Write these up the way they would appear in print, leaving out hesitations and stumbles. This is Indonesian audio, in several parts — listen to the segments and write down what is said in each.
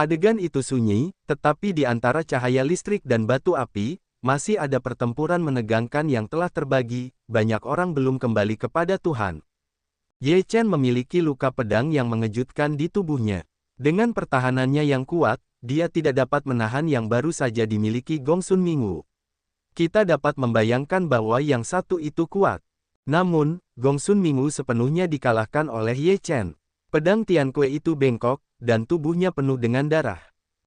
Adegan itu sunyi, tetapi di antara cahaya listrik dan batu api, masih ada pertempuran menegangkan yang telah terbagi, banyak orang belum kembali kepada Tuhan. Ye Chen memiliki luka pedang yang mengejutkan di tubuhnya. Dengan pertahanannya yang kuat, dia tidak dapat menahan yang baru saja dimiliki Gongsun Mingu. Kita dapat membayangkan bahwa yang satu itu kuat. Namun, Gongsun Mingu sepenuhnya dikalahkan oleh Ye Chen. Pedang Tianque itu bengkok, dan tubuhnya penuh dengan darah.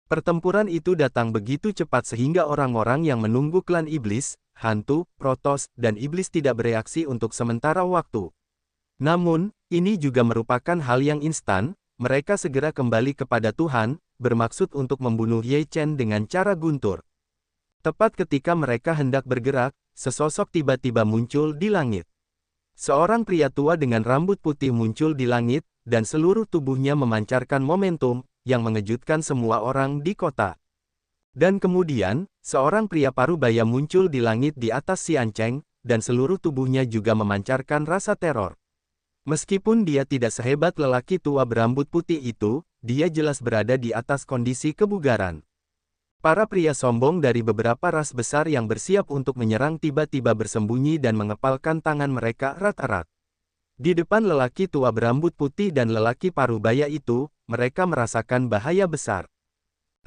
Pertempuran itu datang begitu cepat sehingga orang-orang yang menunggu klan iblis, hantu, protos, dan iblis tidak bereaksi untuk sementara waktu. Namun, ini juga merupakan hal yang instan, mereka segera kembali kepada Tuhan, bermaksud untuk membunuh Ye Chen dengan cara guntur. Tepat ketika mereka hendak bergerak, sesosok tiba-tiba muncul di langit. Seorang pria tua dengan rambut putih muncul di langit, dan seluruh tubuhnya memancarkan momentum, yang mengejutkan semua orang di kota. Dan kemudian, seorang pria parubaya muncul di langit di atas Xiancheng, dan seluruh tubuhnya juga memancarkan rasa teror. Meskipun dia tidak sehebat lelaki tua berambut putih itu, dia jelas berada di atas kondisi kebugaran. Para pria sombong dari beberapa ras besar yang bersiap untuk menyerang tiba-tiba bersembunyi dan mengepalkan tangan mereka erat-erat. Di depan lelaki tua berambut putih dan lelaki parubaya itu, mereka merasakan bahaya besar.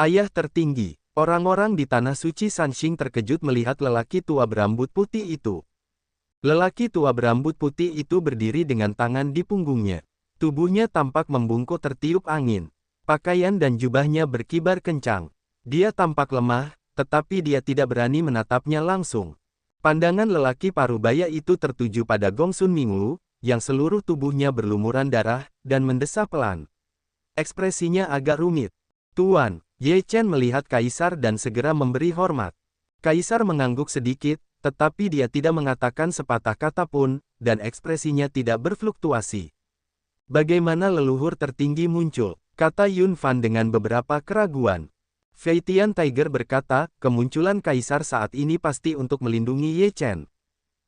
Ayah tertinggi, orang-orang di tanah suci Sanxing terkejut melihat lelaki tua berambut putih itu. Lelaki tua berambut putih itu berdiri dengan tangan di punggungnya. Tubuhnya tampak membungkuk tertiup angin. Pakaian dan jubahnya berkibar kencang. Dia tampak lemah, tetapi dia tidak berani menatapnya langsung. Pandangan lelaki parubaya itu tertuju pada Gongsun Mingu, yang seluruh tubuhnya berlumuran darah, dan mendesah pelan. Ekspresinya agak rumit. Tuan, Ye Chen melihat Kaisar dan segera memberi hormat. Kaisar mengangguk sedikit, tetapi dia tidak mengatakan sepatah kata pun, dan ekspresinya tidak berfluktuasi. Bagaimana leluhur tertinggi muncul, kata Yun Fan dengan beberapa keraguan. Fei Tian Tiger berkata, kemunculan Kaisar saat ini pasti untuk melindungi Ye Chen.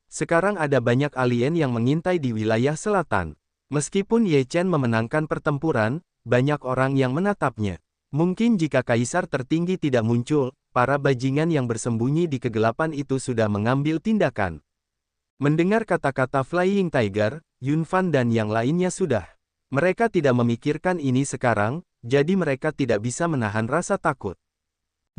Sekarang ada banyak alien yang mengintai di wilayah selatan. Meskipun Ye Chen memenangkan pertempuran, banyak orang yang menatapnya. Mungkin jika Kaisar tertinggi tidak muncul, para bajingan yang bersembunyi di kegelapan itu sudah mengambil tindakan. Mendengar kata-kata Flying Tiger, Yun Fan dan yang lainnya sudah. Mereka tidak memikirkan ini sekarang, jadi mereka tidak bisa menahan rasa takut.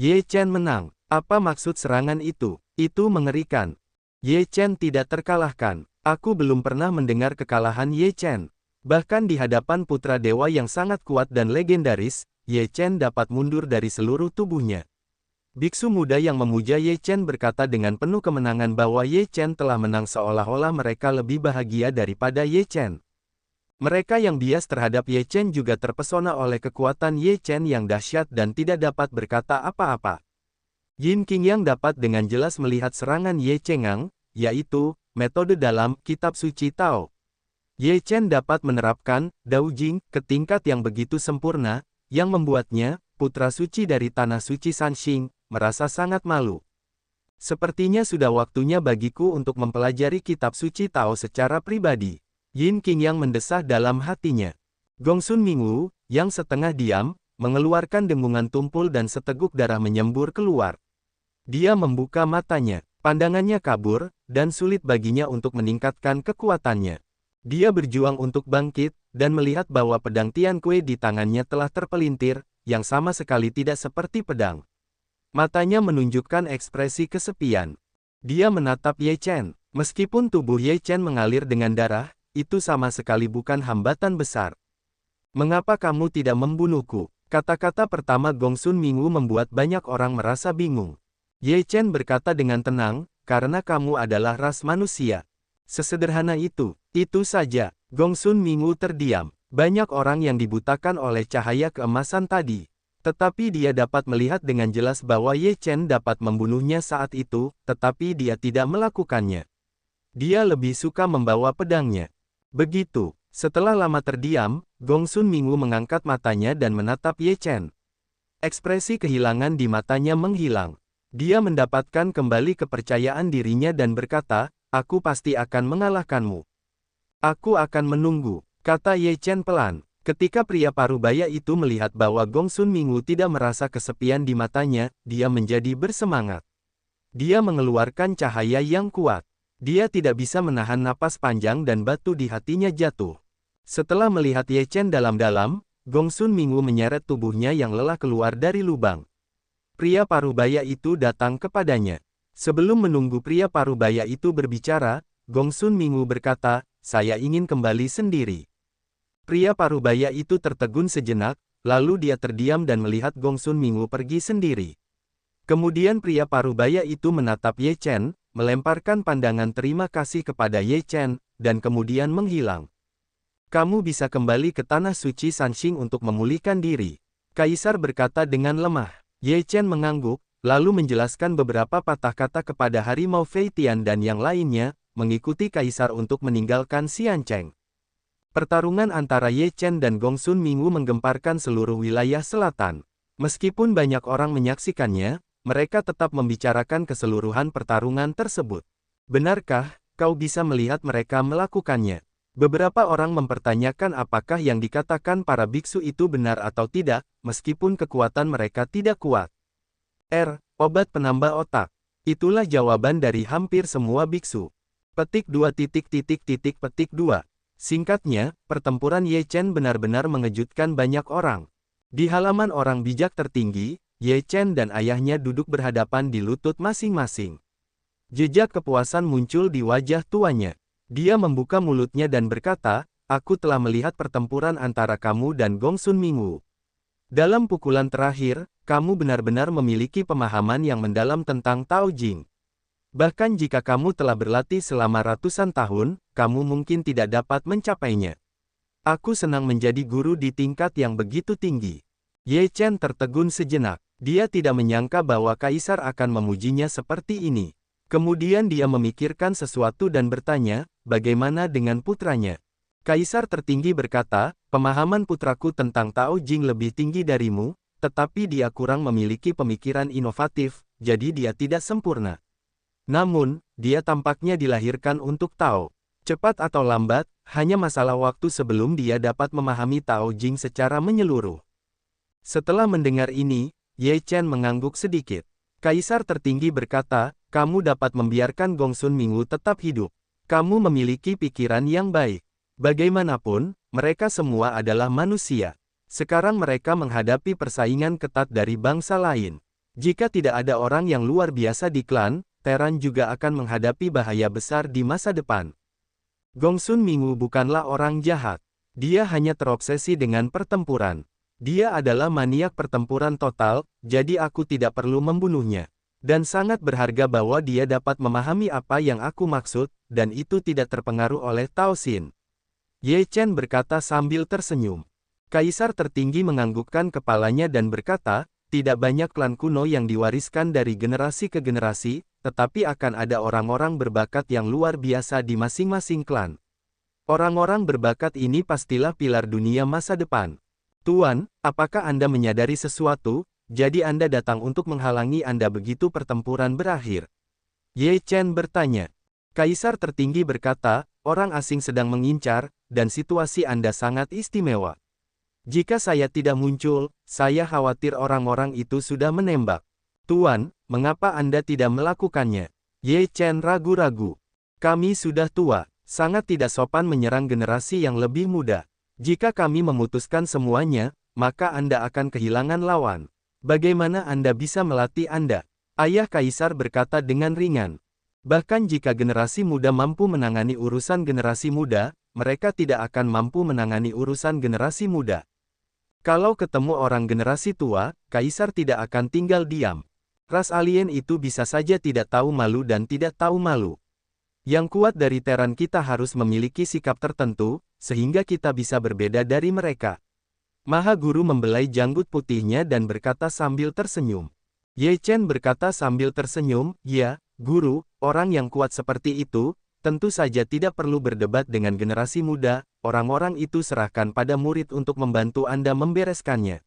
Ye Chen menang. Apa maksud serangan itu? Itu mengerikan. Ye Chen tidak terkalahkan. Aku belum pernah mendengar kekalahan Ye Chen. Bahkan di hadapan putra dewa yang sangat kuat dan legendaris, Ye Chen dapat mundur dari seluruh tubuhnya. Biksu muda yang memuja Ye Chen berkata dengan penuh kemenangan bahwa Ye Chen telah menang seolah-olah mereka lebih bahagia daripada Ye Chen. Mereka yang bias terhadap Ye Chen juga terpesona oleh kekuatan Ye Chen yang dahsyat dan tidak dapat berkata apa-apa. Yin Qingyang dapat dengan jelas melihat serangan Ye Chengang, yaitu, metode dalam Kitab Suci Tao. Ye Chen dapat menerapkan Dao Jing ke tingkat yang begitu sempurna, yang membuatnya, putra suci dari tanah suci Sanxing, merasa sangat malu. Sepertinya sudah waktunya bagiku untuk mempelajari Kitab Suci Tao secara pribadi. Yin Qingyang mendesah dalam hatinya. Gongsun Mingu, yang setengah diam, mengeluarkan dengungan tumpul dan seteguk darah menyembur keluar. Dia membuka matanya, pandangannya kabur, dan sulit baginya untuk meningkatkan kekuatannya. Dia berjuang untuk bangkit, dan melihat bahwa pedang Tianque di tangannya telah terpelintir, yang sama sekali tidak seperti pedang. Matanya menunjukkan ekspresi kesepian. Dia menatap Ye Chen. Meskipun tubuh Ye Chen mengalir dengan darah, itu sama sekali bukan hambatan besar. Mengapa kamu tidak membunuhku? Kata-kata pertama Gongsun Mingu membuat banyak orang merasa bingung. Ye Chen berkata dengan tenang, karena kamu adalah ras manusia. Sesederhana itu saja. Gongsun Mingu terdiam. Banyak orang yang dibutakan oleh cahaya keemasan tadi. Tetapi dia dapat melihat dengan jelas bahwa Ye Chen dapat membunuhnya saat itu, tetapi dia tidak melakukannya. Dia lebih suka membawa pedangnya. Begitu, setelah lama terdiam, Gongsun Mingu mengangkat matanya dan menatap Ye Chen. Ekspresi kehilangan di matanya menghilang. Dia mendapatkan kembali kepercayaan dirinya dan berkata, aku pasti akan mengalahkanmu. Aku akan menunggu, kata Ye Chen pelan. Ketika pria parubaya itu melihat bahwa Gongsun Mingu tidak merasa kesepian di matanya, dia menjadi bersemangat. Dia mengeluarkan cahaya yang kuat. Dia tidak bisa menahan napas panjang dan batu di hatinya jatuh. Setelah melihat Ye Chen dalam-dalam, Gongsun Mingu menyeret tubuhnya yang lelah keluar dari lubang. Pria parubaya itu datang kepadanya. Sebelum menunggu pria parubaya itu berbicara, Gongsun Mingu berkata, "Saya ingin kembali sendiri." Pria parubaya itu tertegun sejenak, lalu dia terdiam dan melihat Gongsun Mingu pergi sendiri. Kemudian pria parubaya itu menatap Ye Chen, melemparkan pandangan terima kasih kepada Ye Chen, dan kemudian menghilang. "Kamu bisa kembali ke tanah suci Sanxing untuk memulihkan diri," Kaisar berkata dengan lemah. Ye Chen mengangguk, lalu menjelaskan beberapa patah kata kepada Harimau Fei Tian dan yang lainnya, mengikuti Kaisar untuk meninggalkan Xiancheng. Pertarungan antara Ye Chen dan Gongsun Mingu menggemparkan seluruh wilayah selatan. Meskipun banyak orang menyaksikannya, mereka tetap membicarakan keseluruhan pertarungan tersebut. "Benarkah kau bisa melihat mereka melakukannya?" Beberapa orang mempertanyakan apakah yang dikatakan para biksu itu benar atau tidak, meskipun kekuatan mereka tidak kuat. Obat penambah otak. Itulah jawaban dari hampir semua biksu. Petik 2. Singkatnya, pertempuran Ye Chen benar-benar mengejutkan banyak orang. Di halaman orang bijak tertinggi, Ye Chen dan ayahnya duduk berhadapan di lutut masing-masing. Jejak kepuasan muncul di wajah tuanya. Dia membuka mulutnya dan berkata, "Aku telah melihat pertempuran antara kamu dan Gongsun Mingu. Dalam pukulan terakhir, kamu benar-benar memiliki pemahaman yang mendalam tentang Tao Jing. Bahkan jika kamu telah berlatih selama ratusan tahun, kamu mungkin tidak dapat mencapainya. Aku senang menjadi guru di tingkat yang begitu tinggi." Ye Chen tertegun sejenak. Dia tidak menyangka bahwa Kaisar akan memujinya seperti ini. Kemudian dia memikirkan sesuatu dan bertanya, "Bagaimana dengan putranya?" Kaisar tertinggi berkata, "Pemahaman putraku tentang Tao Jing lebih tinggi darimu, tetapi dia kurang memiliki pemikiran inovatif, jadi dia tidak sempurna. Namun, dia tampaknya dilahirkan untuk Tao. Cepat atau lambat, hanya masalah waktu sebelum dia dapat memahami Tao Jing secara menyeluruh." Setelah mendengar ini, Ye Chen mengangguk sedikit. Kaisar tertinggi berkata, "Kamu dapat membiarkan Gongsun Mingu tetap hidup. Kamu memiliki pikiran yang baik. Bagaimanapun, mereka semua adalah manusia. Sekarang mereka menghadapi persaingan ketat dari bangsa lain. Jika tidak ada orang yang luar biasa di klan, Teran juga akan menghadapi bahaya besar di masa depan. Gongsun Mingu bukanlah orang jahat. Dia hanya terobsesi dengan pertempuran. Dia adalah maniak pertempuran total, jadi aku tidak perlu membunuhnya. Dan sangat berharga bahwa dia dapat memahami apa yang aku maksud, dan itu tidak terpengaruh oleh Tao Xin." Ye Chen berkata sambil tersenyum. Kaisar tertinggi menganggukkan kepalanya dan berkata, "Tidak banyak klan kuno yang diwariskan dari generasi ke generasi, tetapi akan ada orang-orang berbakat yang luar biasa di masing-masing klan. Orang-orang berbakat ini pastilah pilar dunia masa depan. Tuan, apakah Anda menyadari sesuatu? Jadi Anda datang untuk menghalangi Anda begitu pertempuran berakhir?" Ye Chen bertanya. Kaisar tertinggi berkata, "Orang asing sedang mengincar, dan situasi Anda sangat istimewa. Jika saya tidak muncul, saya khawatir orang-orang itu sudah menembak. Tuan, mengapa Anda tidak melakukannya?" Ye Chen ragu-ragu. "Kami sudah tua, sangat tidak sopan menyerang generasi yang lebih muda. Jika kami memutuskan semuanya, maka Anda akan kehilangan lawan. Bagaimana Anda bisa melatih Anda?" Ayah Kaisar berkata dengan ringan. "Bahkan jika generasi muda mampu menangani urusan generasi muda, mereka tidak akan mampu menangani urusan generasi muda. Kalau ketemu orang generasi tua, Kaisar tidak akan tinggal diam. Ras alien itu bisa saja tidak tahu malu dan tidak tahu malu. Yang kuat dari Teran kita harus memiliki sikap tertentu, sehingga kita bisa berbeda dari mereka." Maha Guru membelai janggut putihnya dan berkata sambil tersenyum. Ye Chen berkata sambil tersenyum, "Ya, Guru, orang yang kuat seperti itu, tentu saja tidak perlu berdebat dengan generasi muda, orang-orang itu serahkan pada murid untuk membantu Anda membereskannya.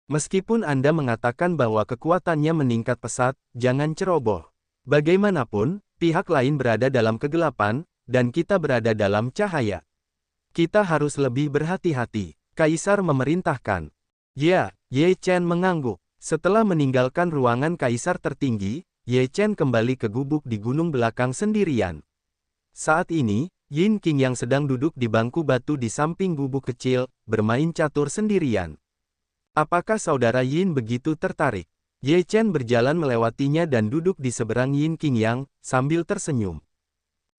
Meskipun Anda mengatakan bahwa kekuatannya meningkat pesat, jangan ceroboh. Bagaimanapun, pihak lain berada dalam kegelapan, dan kita berada dalam cahaya. Kita harus lebih berhati-hati." Kaisar memerintahkan. Ya, Ye Chen mengangguk. Setelah meninggalkan ruangan kaisar tertinggi, Ye Chen kembali ke gubuk di gunung belakang sendirian. Saat ini, Yin Qing yang sedang duduk di bangku batu di samping gubuk kecil, bermain catur sendirian. Apakah saudara Yin begitu tertarik? Ye Chen berjalan melewatinya dan duduk di seberang Yin Qing yang, sambil tersenyum.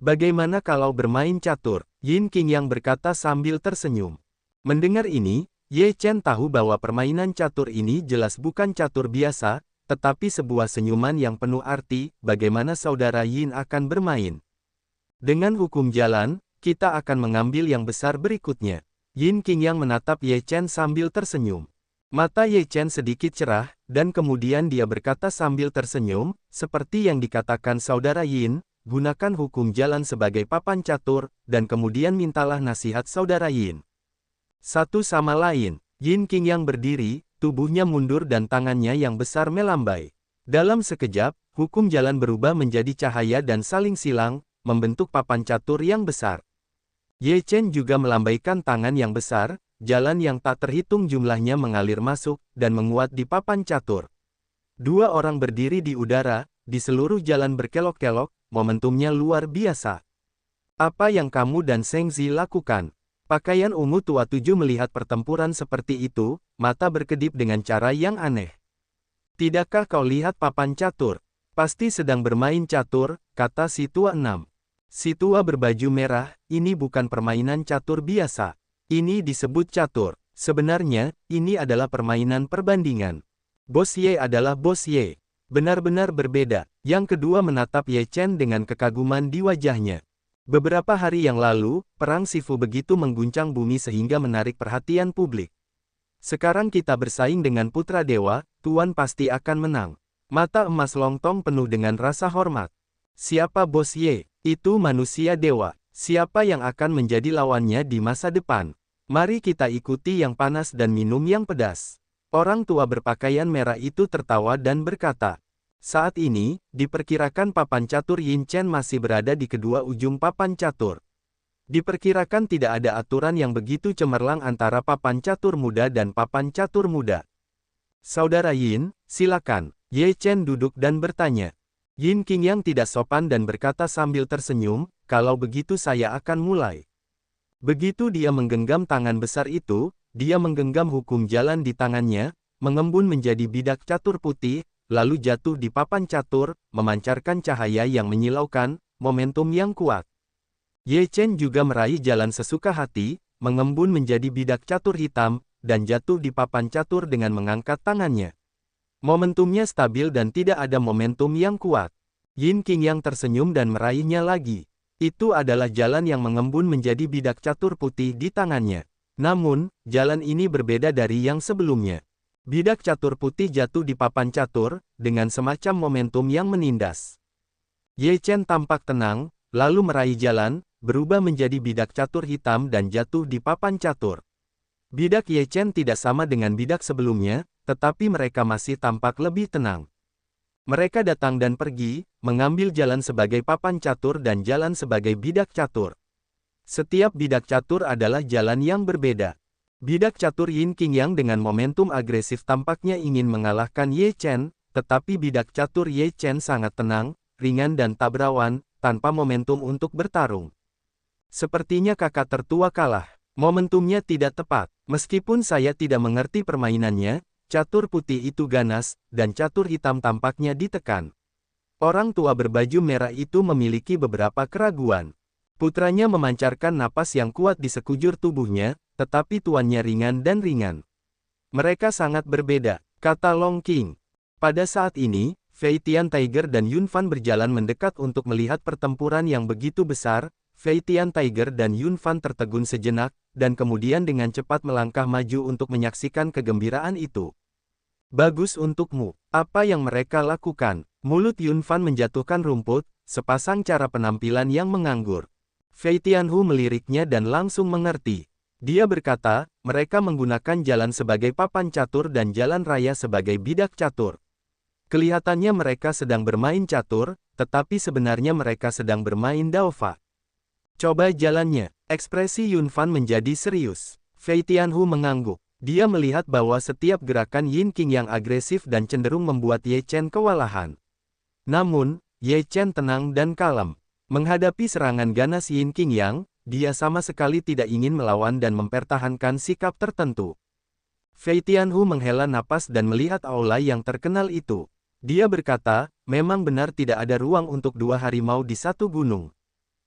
Bagaimana kalau bermain catur? Yin Qing yang berkata sambil tersenyum. Mendengar ini, Ye Chen tahu bahwa permainan catur ini jelas bukan catur biasa, tetapi sebuah senyuman yang penuh arti, bagaimana saudara Yin akan bermain. Dengan hukum jalan, kita akan mengambil yang besar berikutnya. Yin Qing yang menatap Ye Chen sambil tersenyum. Mata Ye Chen sedikit cerah, dan kemudian dia berkata sambil tersenyum, seperti yang dikatakan saudara Yin, gunakan hukum jalan sebagai papan catur, dan kemudian mintalah nasihat saudara Yin. Satu sama lain, Yin Qing yang berdiri, tubuhnya mundur dan tangannya yang besar melambai. Dalam sekejap, hukum jalan berubah menjadi cahaya dan saling silang, membentuk papan catur yang besar. Ye Chen juga melambaikan tangan yang besar, jalan yang tak terhitung jumlahnya mengalir masuk, dan menguat di papan catur. Dua orang berdiri di udara, di seluruh jalan berkelok-kelok, momentumnya luar biasa. Apa yang kamu dan Seng Zi lakukan? Pakaian ungu tua tujuh melihat pertempuran seperti itu, mata berkedip dengan cara yang aneh. Tidakkah kau lihat papan catur? Pasti sedang bermain catur, kata si tua enam. Si tua berbaju merah, ini bukan permainan catur biasa. Ini disebut catur. Sebenarnya, ini adalah permainan perbandingan. Bos Ye adalah Bos Ye. Benar-benar berbeda. Yang kedua menatap Ye Chen dengan kekaguman di wajahnya. Beberapa hari yang lalu, perang Sifu begitu mengguncang bumi sehingga menarik perhatian publik. Sekarang kita bersaing dengan putra dewa, Tuan pasti akan menang. Mata emas Longtong penuh dengan rasa hormat. Siapa Bos Ye? Itu manusia dewa. Siapa yang akan menjadi lawannya di masa depan? Mari kita ikuti yang panas dan minum yang pedas. Orang tua berpakaian merah itu tertawa dan berkata, saat ini, diperkirakan papan catur Yin Chen masih berada di kedua ujung papan catur. Diperkirakan tidak ada aturan yang begitu cemerlang antara papan catur muda dan papan catur muda. Saudara Yin, silakan. Ye Chen duduk dan bertanya. Yin Qing yang tidak sopan dan berkata sambil tersenyum, kalau begitu saya akan mulai. Begitu dia menggenggam tangan besar itu, dia menggenggam hukum jalan di tangannya, mengembun menjadi bidak catur putih, lalu jatuh di papan catur, memancarkan cahaya yang menyilaukan, momentum yang kuat. Ye Chen juga meraih jalan sesuka hati, mengembun menjadi bidak catur hitam, dan jatuh di papan catur dengan mengangkat tangannya. Momentumnya stabil dan tidak ada momentum yang kuat. Yin Qing yang tersenyum dan meraihnya lagi. Itu adalah jalan yang mengembun menjadi bidak catur putih di tangannya. Namun, jalan ini berbeda dari yang sebelumnya. Bidak catur putih jatuh di papan catur, dengan semacam momentum yang menindas. Ye Chen tampak tenang, lalu meraih jalan, berubah menjadi bidak catur hitam dan jatuh di papan catur. Bidak Ye Chen tidak sama dengan bidak sebelumnya, tetapi mereka masih tampak lebih tenang. Mereka datang dan pergi, mengambil jalan sebagai papan catur dan jalan sebagai bidak catur. Setiap bidak catur adalah jalan yang berbeda. Bidak catur Yin Qing yang dengan momentum agresif tampaknya ingin mengalahkan Ye Chen, tetapi bidak catur Ye Chen sangat tenang, ringan dan tak berawan, tanpa momentum untuk bertarung. Sepertinya kakak tertua kalah. Momentumnya tidak tepat. Meskipun saya tidak mengerti permainannya, catur putih itu ganas, dan catur hitam tampaknya ditekan. Orang tua berbaju merah itu memiliki beberapa keraguan. Putranya memancarkan napas yang kuat di sekujur tubuhnya, tetapi tuannya ringan dan ringan. Mereka sangat berbeda, kata Long Qing. Pada saat ini, Fei Tian Tiger dan Yun Fan berjalan mendekat untuk melihat pertempuran yang begitu besar. Fei Tian Tiger dan Yun Fan tertegun sejenak, dan kemudian dengan cepat melangkah maju untuk menyaksikan kegembiraan itu. Bagus untukmu. Apa yang mereka lakukan? Mulut Yun Fan menjatuhkan rumput, sepasang cara penampilan yang menganggur. Fei Tianhu meliriknya dan langsung mengerti. Dia berkata, mereka menggunakan jalan sebagai papan catur dan jalan raya sebagai bidak catur. Kelihatannya mereka sedang bermain catur, tetapi sebenarnya mereka sedang bermain daofa. Coba jalannya. Ekspresi Yun Fan menjadi serius. Fei Tianhu mengangguk. Dia melihat bahwa setiap gerakan Yin Qing yang agresif dan cenderung membuat Ye Chen kewalahan. Namun, Ye Chen tenang dan kalem. Menghadapi serangan ganas Yin Qing Yang, dia sama sekali tidak ingin melawan dan mempertahankan sikap tertentu. Fei Tianhu menghela napas dan melihat aula yang terkenal itu. Dia berkata, memang benar tidak ada ruang untuk dua harimau di satu gunung.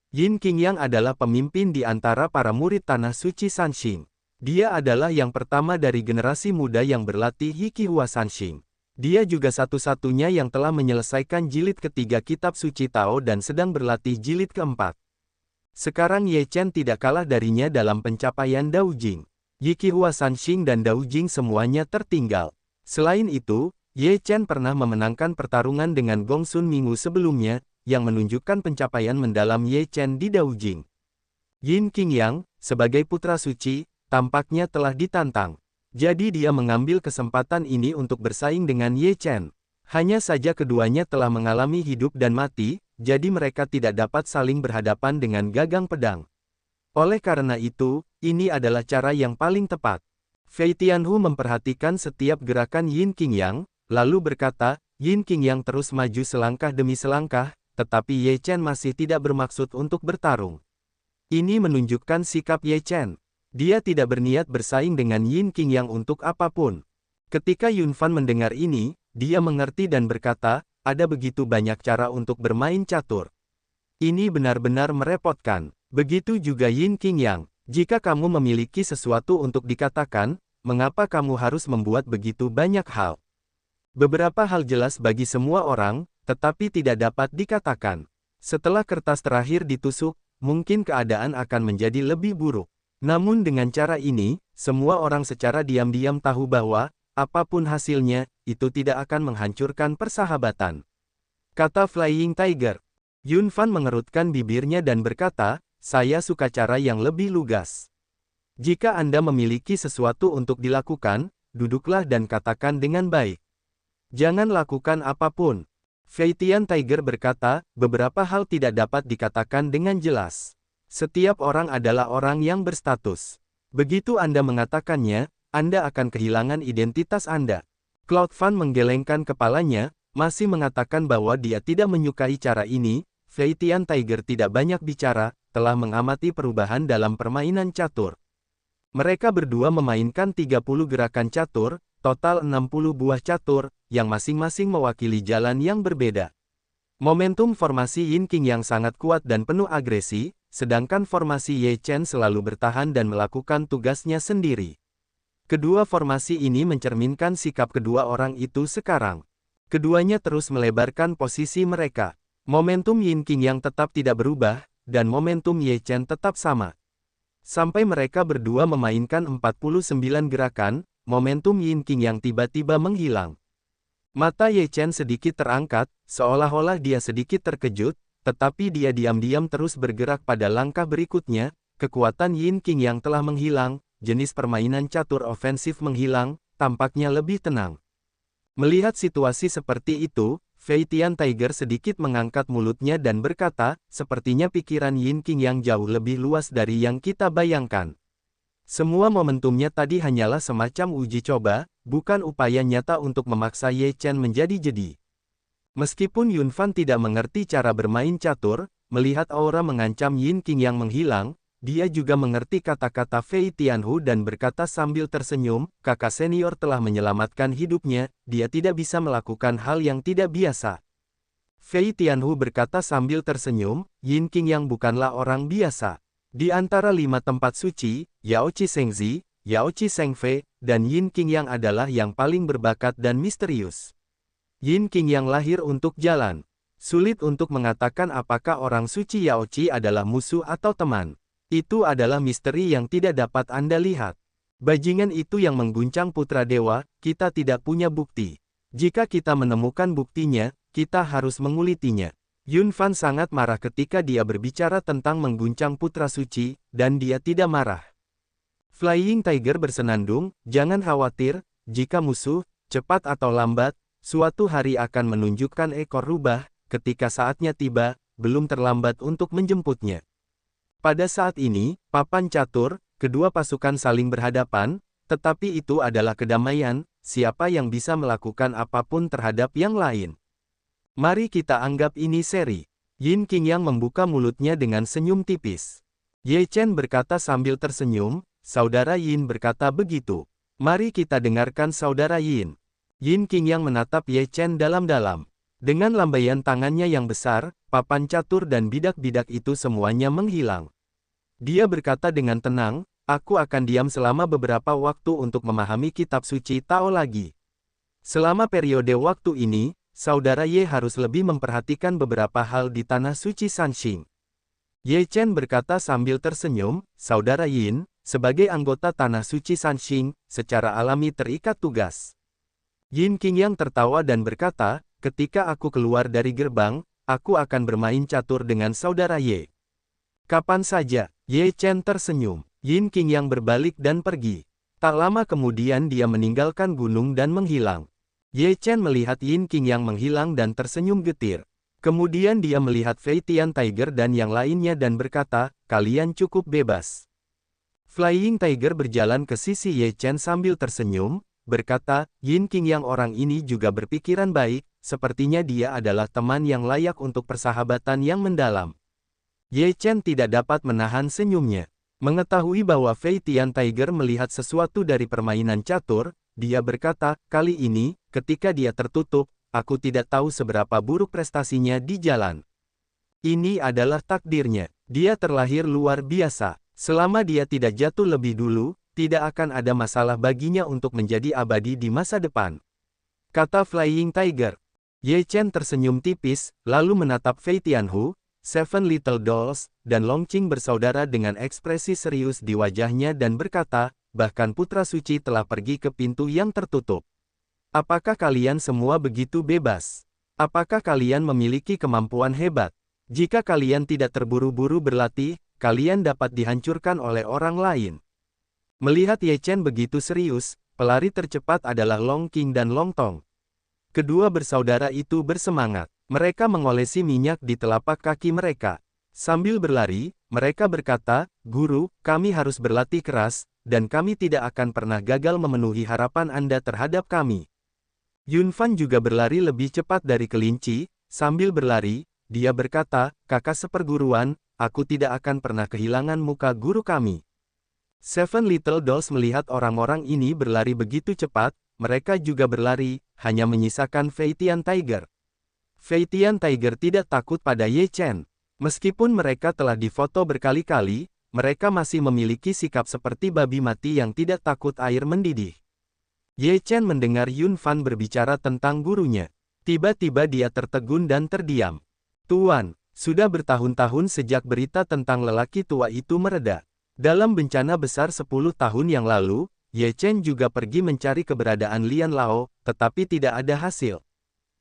Yin Qing Yang adalah pemimpin di antara para murid Tanah Suci Sanxing. Dia adalah yang pertama dari generasi muda yang berlatih Hikihua Sanxing. Dia juga satu-satunya yang telah menyelesaikan jilid ketiga kitab suci Tao dan sedang berlatih jilid keempat. Sekarang Ye Chen tidak kalah darinya dalam pencapaian Daojing. Hikihua Sanxing dan Daojing semuanya tertinggal. Selain itu, Ye Chen pernah memenangkan pertarungan dengan Gong Sun minggu sebelumnya, yang menunjukkan pencapaian mendalam Ye Chen di Daojing. Yin Qing Yang, sebagai putra suci, tampaknya telah ditantang. Jadi dia mengambil kesempatan ini untuk bersaing dengan Ye Chen. Hanya saja keduanya telah mengalami hidup dan mati, jadi mereka tidak dapat saling berhadapan dengan gagang pedang. Oleh karena itu, ini adalah cara yang paling tepat. Fei Tianhu memperhatikan setiap gerakan Yin Qing Yang, lalu berkata, Yin Qing Yang terus maju selangkah demi selangkah, tetapi Ye Chen masih tidak bermaksud untuk bertarung. Ini menunjukkan sikap Ye Chen. Dia tidak berniat bersaing dengan Yin Qing Yang untuk apapun. Ketika Yun Fan mendengar ini, dia mengerti dan berkata, ada begitu banyak cara untuk bermain catur. Ini benar-benar merepotkan. Begitu juga Yin Qing Yang. Jika kamu memiliki sesuatu untuk dikatakan, mengapa kamu harus membuat begitu banyak hal? Beberapa hal jelas bagi semua orang, tetapi tidak dapat dikatakan. Setelah kertas terakhir ditusuk, mungkin keadaan akan menjadi lebih buruk. Namun dengan cara ini, semua orang secara diam-diam tahu bahwa, apapun hasilnya, itu tidak akan menghancurkan persahabatan. Kata Flying Tiger. Yun Fan mengerutkan bibirnya dan berkata, saya suka cara yang lebih lugas. Jika Anda memiliki sesuatu untuk dilakukan, duduklah dan katakan dengan baik. Jangan lakukan apapun. Fei Tian Tiger berkata, beberapa hal tidak dapat dikatakan dengan jelas. Setiap orang adalah orang yang berstatus. Begitu Anda mengatakannya, Anda akan kehilangan identitas Anda. Cloud Fan menggelengkan kepalanya, masih mengatakan bahwa dia tidak menyukai cara ini. Fei Tian Tiger tidak banyak bicara, telah mengamati perubahan dalam permainan catur. Mereka berdua memainkan 30 gerakan catur, total 60 buah catur, yang masing-masing mewakili jalan yang berbeda. Momentum formasi Yin Qing yang sangat kuat dan penuh agresi, sedangkan formasi Ye Chen selalu bertahan dan melakukan tugasnya sendiri. Kedua formasi ini mencerminkan sikap kedua orang itu sekarang. Keduanya terus melebarkan posisi mereka. Momentum Yin Qing yang tetap tidak berubah, dan momentum Ye Chen tetap sama. Sampai mereka berdua memainkan 49 gerakan, momentum Yin Qing yang tiba-tiba menghilang. Mata Ye Chen sedikit terangkat, seolah-olah dia sedikit terkejut, tetapi dia diam-diam terus bergerak pada langkah berikutnya, kekuatan Yin Qing yang telah menghilang, jenis permainan catur ofensif menghilang, tampaknya lebih tenang. Melihat situasi seperti itu, Fei Tian Tiger sedikit mengangkat mulutnya dan berkata, sepertinya pikiran Yin Qing yang jauh lebih luas dari yang kita bayangkan. Semua momentumnya tadi hanyalah semacam uji coba, bukan upaya nyata untuk memaksa Ye Chen menjadi jedi. Meskipun Yun Fan tidak mengerti cara bermain catur, melihat aura mengancam Yin Qing yang menghilang, dia juga mengerti kata-kata Fei Tianhu dan berkata sambil tersenyum, kakak senior telah menyelamatkan hidupnya, dia tidak bisa melakukan hal yang tidak biasa. Fei Tianhu berkata sambil tersenyum, Yin Qing yang bukanlah orang biasa. Di antara 5 tempat suci, Yao Qi Shengzi, Yao Qi Shengfei, dan Yin Qing yang adalah yang paling berbakat dan misterius. Yin Qing yang lahir untuk jalan. Sulit untuk mengatakan apakah orang suci Yao Qi adalah musuh atau teman. Itu adalah misteri yang tidak dapat Anda lihat. Bajingan itu yang mengguncang putra dewa, kita tidak punya bukti. Jika kita menemukan buktinya, kita harus mengulitinya. Yun Fan sangat marah ketika dia berbicara tentang mengguncang putra suci, dan dia tidak marah. Flying Tiger bersenandung, jangan khawatir, jika musuh, cepat atau lambat, suatu hari akan menunjukkan ekor rubah, ketika saatnya tiba, belum terlambat untuk menjemputnya. Pada saat ini, papan catur, kedua pasukan saling berhadapan, tetapi itu adalah kedamaian, siapa yang bisa melakukan apapun terhadap yang lain. Mari kita anggap ini seri. Yin Qingyang membuka mulutnya dengan senyum tipis. Ye Chen berkata sambil tersenyum, Saudara Yin berkata begitu. Mari kita dengarkan Saudara Yin. Yin Qingyang menatap Ye Chen dalam-dalam. Dengan lambaian tangannya yang besar, papan catur dan bidak-bidak itu semuanya menghilang. Dia berkata dengan tenang, aku akan diam selama beberapa waktu untuk memahami kitab suci Tao lagi. Selama periode waktu ini, Saudara Ye harus lebih memperhatikan beberapa hal di tanah suci Sanxing. Ye Chen berkata sambil tersenyum, Saudara Yin, sebagai anggota tanah suci Sanxing, secara alami terikat tugas. Yin Qingyang tertawa dan berkata, ketika aku keluar dari gerbang, aku akan bermain catur dengan Saudara Ye. Kapan saja? Ye Chen tersenyum. Yin Qingyang berbalik dan pergi. Tak lama kemudian dia meninggalkan gunung dan menghilang. Ye Chen melihat Yin Qingyang menghilang dan tersenyum getir. Kemudian dia melihat Fei Tian Tiger dan yang lainnya dan berkata, kalian cukup bebas. Flying Tiger berjalan ke sisi Ye Chen sambil tersenyum, berkata, Yin Qingyang orang ini juga berpikiran baik, sepertinya dia adalah teman yang layak untuk persahabatan yang mendalam. Ye Chen tidak dapat menahan senyumnya. Mengetahui bahwa Fei Tian Tiger melihat sesuatu dari permainan catur, dia berkata, kali ini, ketika dia tertutup, aku tidak tahu seberapa buruk prestasinya di jalan. Ini adalah takdirnya. Dia terlahir luar biasa. Selama dia tidak jatuh lebih dulu, tidak akan ada masalah baginya untuk menjadi abadi di masa depan. Kata Flying Tiger. Ye Chen tersenyum tipis, lalu menatap Fei Tianhu, Seven Little Dolls, dan Longqing bersaudara dengan ekspresi serius di wajahnya dan berkata, bahkan putra suci telah pergi ke pintu yang tertutup. Apakah kalian semua begitu bebas? Apakah kalian memiliki kemampuan hebat? Jika kalian tidak terburu-buru berlatih, kalian dapat dihancurkan oleh orang lain. Melihat Ye Chen begitu serius, pelari tercepat adalah Longqing dan Longtong. Kedua bersaudara itu bersemangat. Mereka mengolesi minyak di telapak kaki mereka. Sambil berlari, mereka berkata, Guru, kami harus berlatih keras, dan kami tidak akan pernah gagal memenuhi harapan Anda terhadap kami. Yun Fan juga berlari lebih cepat dari kelinci. Sambil berlari, dia berkata, kakak seperguruan, aku tidak akan pernah kehilangan muka guru kami. Seven Little Dolls melihat orang-orang ini berlari begitu cepat, mereka juga berlari, hanya menyisakan Fei Tian Tiger. Fei Tian Tiger tidak takut pada Ye Chen. Meskipun mereka telah difoto berkali-kali, mereka masih memiliki sikap seperti babi mati yang tidak takut air mendidih. Ye Chen mendengar Yun Fan berbicara tentang gurunya. Tiba-tiba dia tertegun dan terdiam. Tuan, sudah bertahun-tahun sejak berita tentang lelaki tua itu mereda. Dalam bencana besar 10 tahun yang lalu, Ye Chen juga pergi mencari keberadaan Lian Lao, tetapi tidak ada hasil.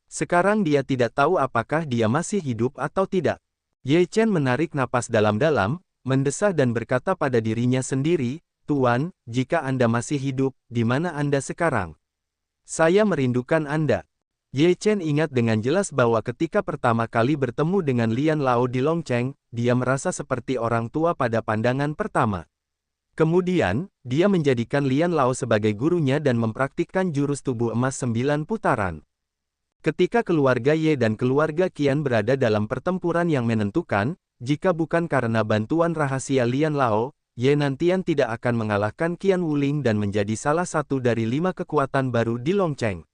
Sekarang dia tidak tahu apakah dia masih hidup atau tidak. Ye Chen menarik napas dalam-dalam, mendesah dan berkata pada dirinya sendiri, Tuan, jika Anda masih hidup, di mana Anda sekarang? Saya merindukan Anda. Ye Chen ingat dengan jelas bahwa ketika pertama kali bertemu dengan Lian Lao di Longcheng, dia merasa seperti orang tua pada pandangan pertama. Kemudian, dia menjadikan Lian Lao sebagai gurunya dan mempraktikkan jurus tubuh emas 9 putaran. Ketika keluarga Ye dan keluarga Qian berada dalam pertempuran yang menentukan, jika bukan karena bantuan rahasia Lian Lao, Ye nantian tidak akan mengalahkan Qian Wuling dan menjadi salah satu dari 5 kekuatan baru di Longcheng.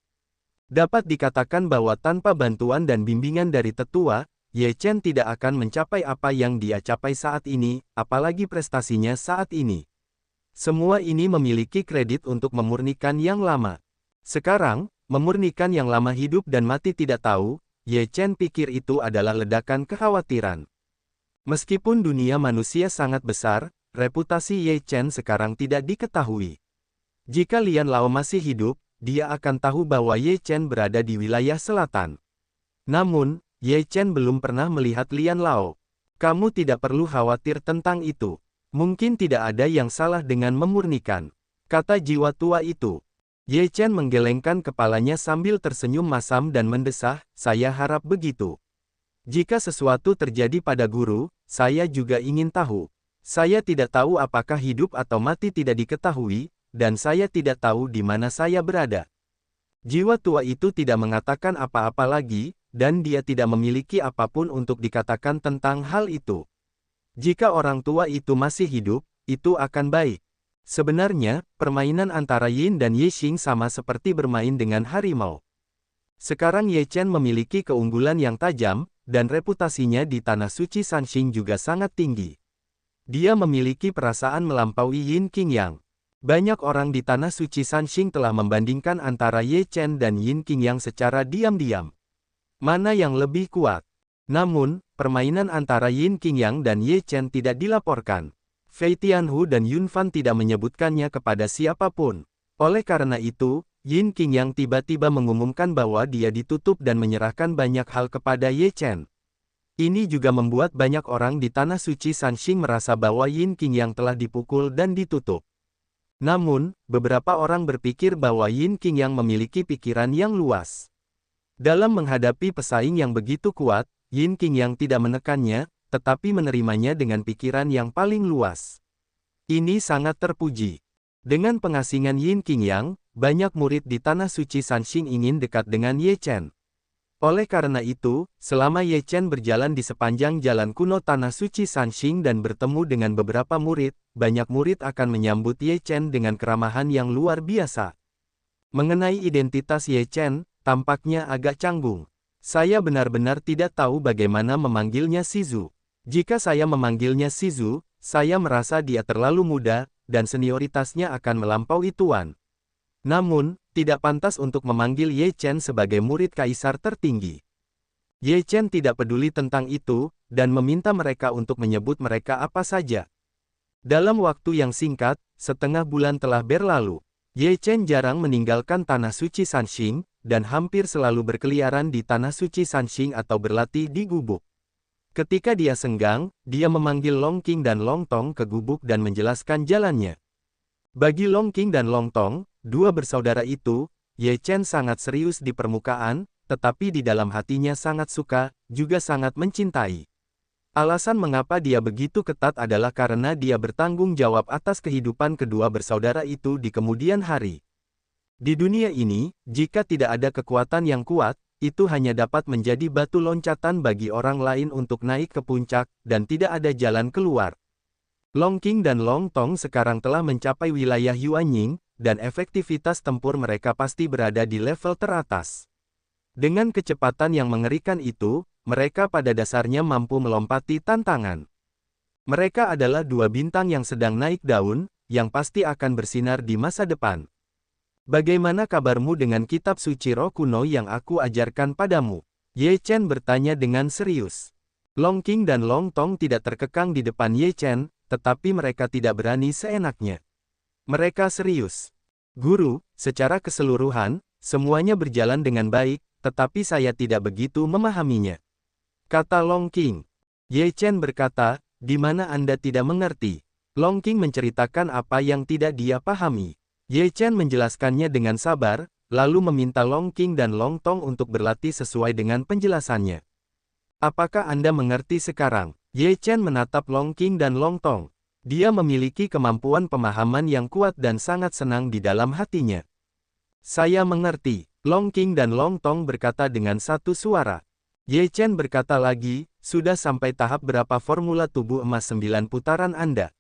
Dapat dikatakan bahwa tanpa bantuan dan bimbingan dari tetua, Ye Chen tidak akan mencapai apa yang dia capai saat ini, apalagi prestasinya saat ini. Semua ini memiliki kredit untuk memurnikan yang lama. Sekarang, memurnikan yang lama hidup dan mati tidak tahu, Ye Chen pikir itu adalah ledakan kekhawatiran. Meskipun dunia manusia sangat besar, reputasi Ye Chen sekarang tidak diketahui. Jika Lian Lao masih hidup, dia akan tahu bahwa Ye Chen berada di wilayah selatan. Namun, Ye Chen belum pernah melihat Lian Lao. Kamu tidak perlu khawatir tentang itu. Mungkin tidak ada yang salah dengan memurnikan, kata jiwa tua itu. Ye Chen menggelengkan kepalanya sambil tersenyum masam dan mendesah, saya harap begitu. Jika sesuatu terjadi pada guru, saya juga ingin tahu. Saya tidak tahu apakah hidup atau mati tidak diketahui, dan saya tidak tahu di mana saya berada. Jiwa tua itu tidak mengatakan apa-apa lagi, dan dia tidak memiliki apapun untuk dikatakan tentang hal itu. Jika orang tua itu masih hidup, itu akan baik. Sebenarnya, permainan antara Yin dan Yixing sama seperti bermain dengan harimau. Sekarang Ye Chen memiliki keunggulan yang tajam, dan reputasinya di Tanah Suci Sanxing juga sangat tinggi. Dia memiliki perasaan melampaui Yin Qingyang. Banyak orang di Tanah Suci Sanxing telah membandingkan antara Ye Chen dan Yin Qingyang secara diam-diam. Mana yang lebih kuat? Namun, permainan antara Yin Qingyang dan Ye Chen tidak dilaporkan. Fei Tianhu dan Yun Fan tidak menyebutkannya kepada siapapun. Oleh karena itu, Yin Qingyang tiba-tiba mengumumkan bahwa dia ditutup dan menyerahkan banyak hal kepada Ye Chen. Ini juga membuat banyak orang di Tanah Suci Sanxing merasa bahwa Yin Qingyang telah dipukul dan ditutup. Namun, beberapa orang berpikir bahwa Yin Qingyang memiliki pikiran yang luas. Dalam menghadapi pesaing yang begitu kuat, Yin Qingyang tidak menekannya, tetapi menerimanya dengan pikiran yang paling luas. Ini sangat terpuji. Dengan pengasingan Yin Qingyang, banyak murid di Tanah Suci Sanxing ingin dekat dengan Ye Chen. Oleh karena itu, selama Ye Chen berjalan di sepanjang jalan kuno Tanah Suci Sanxing dan bertemu dengan beberapa murid, banyak murid akan menyambut Ye Chen dengan keramahan yang luar biasa. Mengenai identitas Ye Chen, tampaknya agak canggung. Saya benar-benar tidak tahu bagaimana memanggilnya Shizu. Jika saya memanggilnya Shizu, saya merasa dia terlalu muda, dan senioritasnya akan melampaui Tuan. Namun, tidak pantas untuk memanggil Ye Chen sebagai murid kaisar tertinggi. Ye Chen tidak peduli tentang itu, dan meminta mereka untuk menyebut mereka apa saja. Dalam waktu yang singkat, setengah bulan telah berlalu. Ye Chen jarang meninggalkan Tanah Suci Sanxing, dan hampir selalu berkeliaran di Tanah Suci Sanxing atau berlatih di gubuk. Ketika dia senggang, dia memanggil Long Qing dan Long Tong ke gubuk dan menjelaskan jalannya. Bagi Long Qing dan Long Tong, dua bersaudara itu, Ye Chen sangat serius di permukaan, tetapi di dalam hatinya sangat suka, juga sangat mencintai. Alasan mengapa dia begitu ketat adalah karena dia bertanggung jawab atas kehidupan kedua bersaudara itu di kemudian hari. Di dunia ini, jika tidak ada kekuatan yang kuat, itu hanya dapat menjadi batu loncatan bagi orang lain untuk naik ke puncak, dan tidak ada jalan keluar. Long Qing dan Long Tong sekarang telah mencapai wilayah Yuanying, dan efektivitas tempur mereka pasti berada di level teratas. Dengan kecepatan yang mengerikan itu, mereka pada dasarnya mampu melompati tantangan. Mereka adalah dua bintang yang sedang naik daun, yang pasti akan bersinar di masa depan. Bagaimana kabarmu dengan kitab suci roh kuno yang aku ajarkan padamu? Ye Chen bertanya dengan serius. Long Qing dan Long Tong tidak terkekang di depan Ye Chen, tetapi mereka tidak berani seenaknya. Mereka serius. Guru, secara keseluruhan, semuanya berjalan dengan baik, tetapi saya tidak begitu memahaminya. Kata Long Qing. Ye Chen berkata, di mana Anda tidak mengerti? Long Qing menceritakan apa yang tidak dia pahami. Ye Chen menjelaskannya dengan sabar, lalu meminta Long Qing dan Long Tong untuk berlatih sesuai dengan penjelasannya. Apakah Anda mengerti sekarang? Ye Chen menatap Long Qing dan Long Tong. Dia memiliki kemampuan pemahaman yang kuat dan sangat senang di dalam hatinya. Saya mengerti, Long Qing dan Long Tong berkata dengan satu suara. Ye Chen berkata lagi, sudah sampai tahap berapa formula tubuh emas 9 putaran Anda?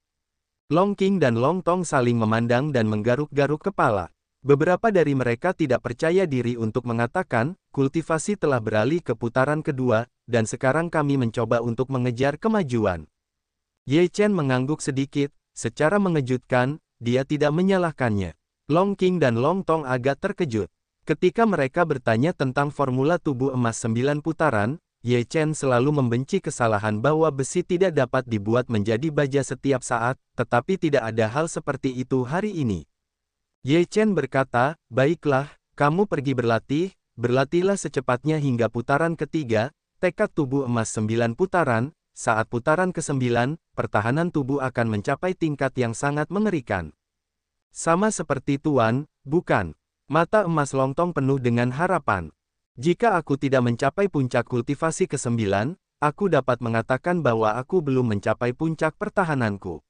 Long Qing dan Long Tong saling memandang dan menggaruk-garuk kepala. Beberapa dari mereka tidak percaya diri untuk mengatakan, kultivasi telah beralih ke putaran kedua, dan sekarang kami mencoba untuk mengejar kemajuan. Ye Chen mengangguk sedikit, secara mengejutkan, dia tidak menyalahkannya. Long Qing dan Long Tong agak terkejut. Ketika mereka bertanya tentang formula tubuh emas 9 putaran, Ye Chen selalu membenci kesalahan bahwa besi tidak dapat dibuat menjadi baja setiap saat, tetapi tidak ada hal seperti itu hari ini. Ye Chen berkata, baiklah, kamu pergi berlatih, berlatihlah secepatnya hingga putaran ketiga, tekad tubuh emas 9 putaran, saat putaran ke-9, pertahanan tubuh akan mencapai tingkat yang sangat mengerikan. Sama seperti Tuan, bukan? Mata emas Long Tong penuh dengan harapan. Jika aku tidak mencapai puncak kultivasi ke-9, aku dapat mengatakan bahwa aku belum mencapai puncak pertahananku.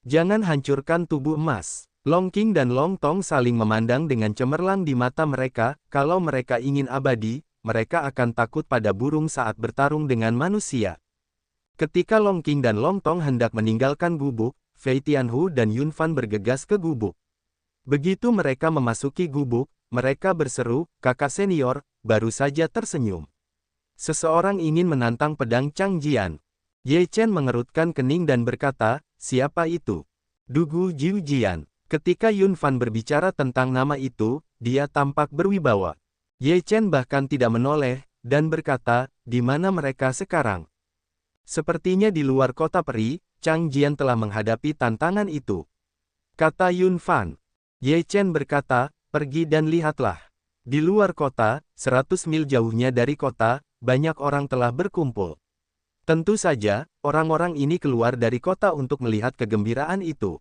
Jangan hancurkan tubuh emas. Long Qing dan Long Tong saling memandang dengan cemerlang di mata mereka. Kalau mereka ingin abadi, mereka akan takut pada burung saat bertarung dengan manusia. Ketika Long Qing dan Long Tong hendak meninggalkan gubuk, Fei Tianhu dan Yun Fan bergegas ke gubuk. Begitu mereka memasuki gubuk, mereka berseru, "Kakak senior," baru saja tersenyum. Seseorang ingin menantang pedang Chang Jian. Ye Chen mengerutkan kening dan berkata, "Siapa itu?" "Dugu Jiu Jian." Ketika Yun Fan berbicara tentang nama itu, dia tampak berwibawa. Ye Chen bahkan tidak menoleh, dan berkata, "Di mana mereka sekarang?" "Sepertinya di luar kota peri, Chang Jian telah menghadapi tantangan itu," kata Yun Fan. Ye Chen berkata, "Pergi dan lihatlah." Di luar kota, 100 mil jauhnya dari kota, banyak orang telah berkumpul. Tentu saja, orang-orang ini keluar dari kota untuk melihat kegembiraan itu.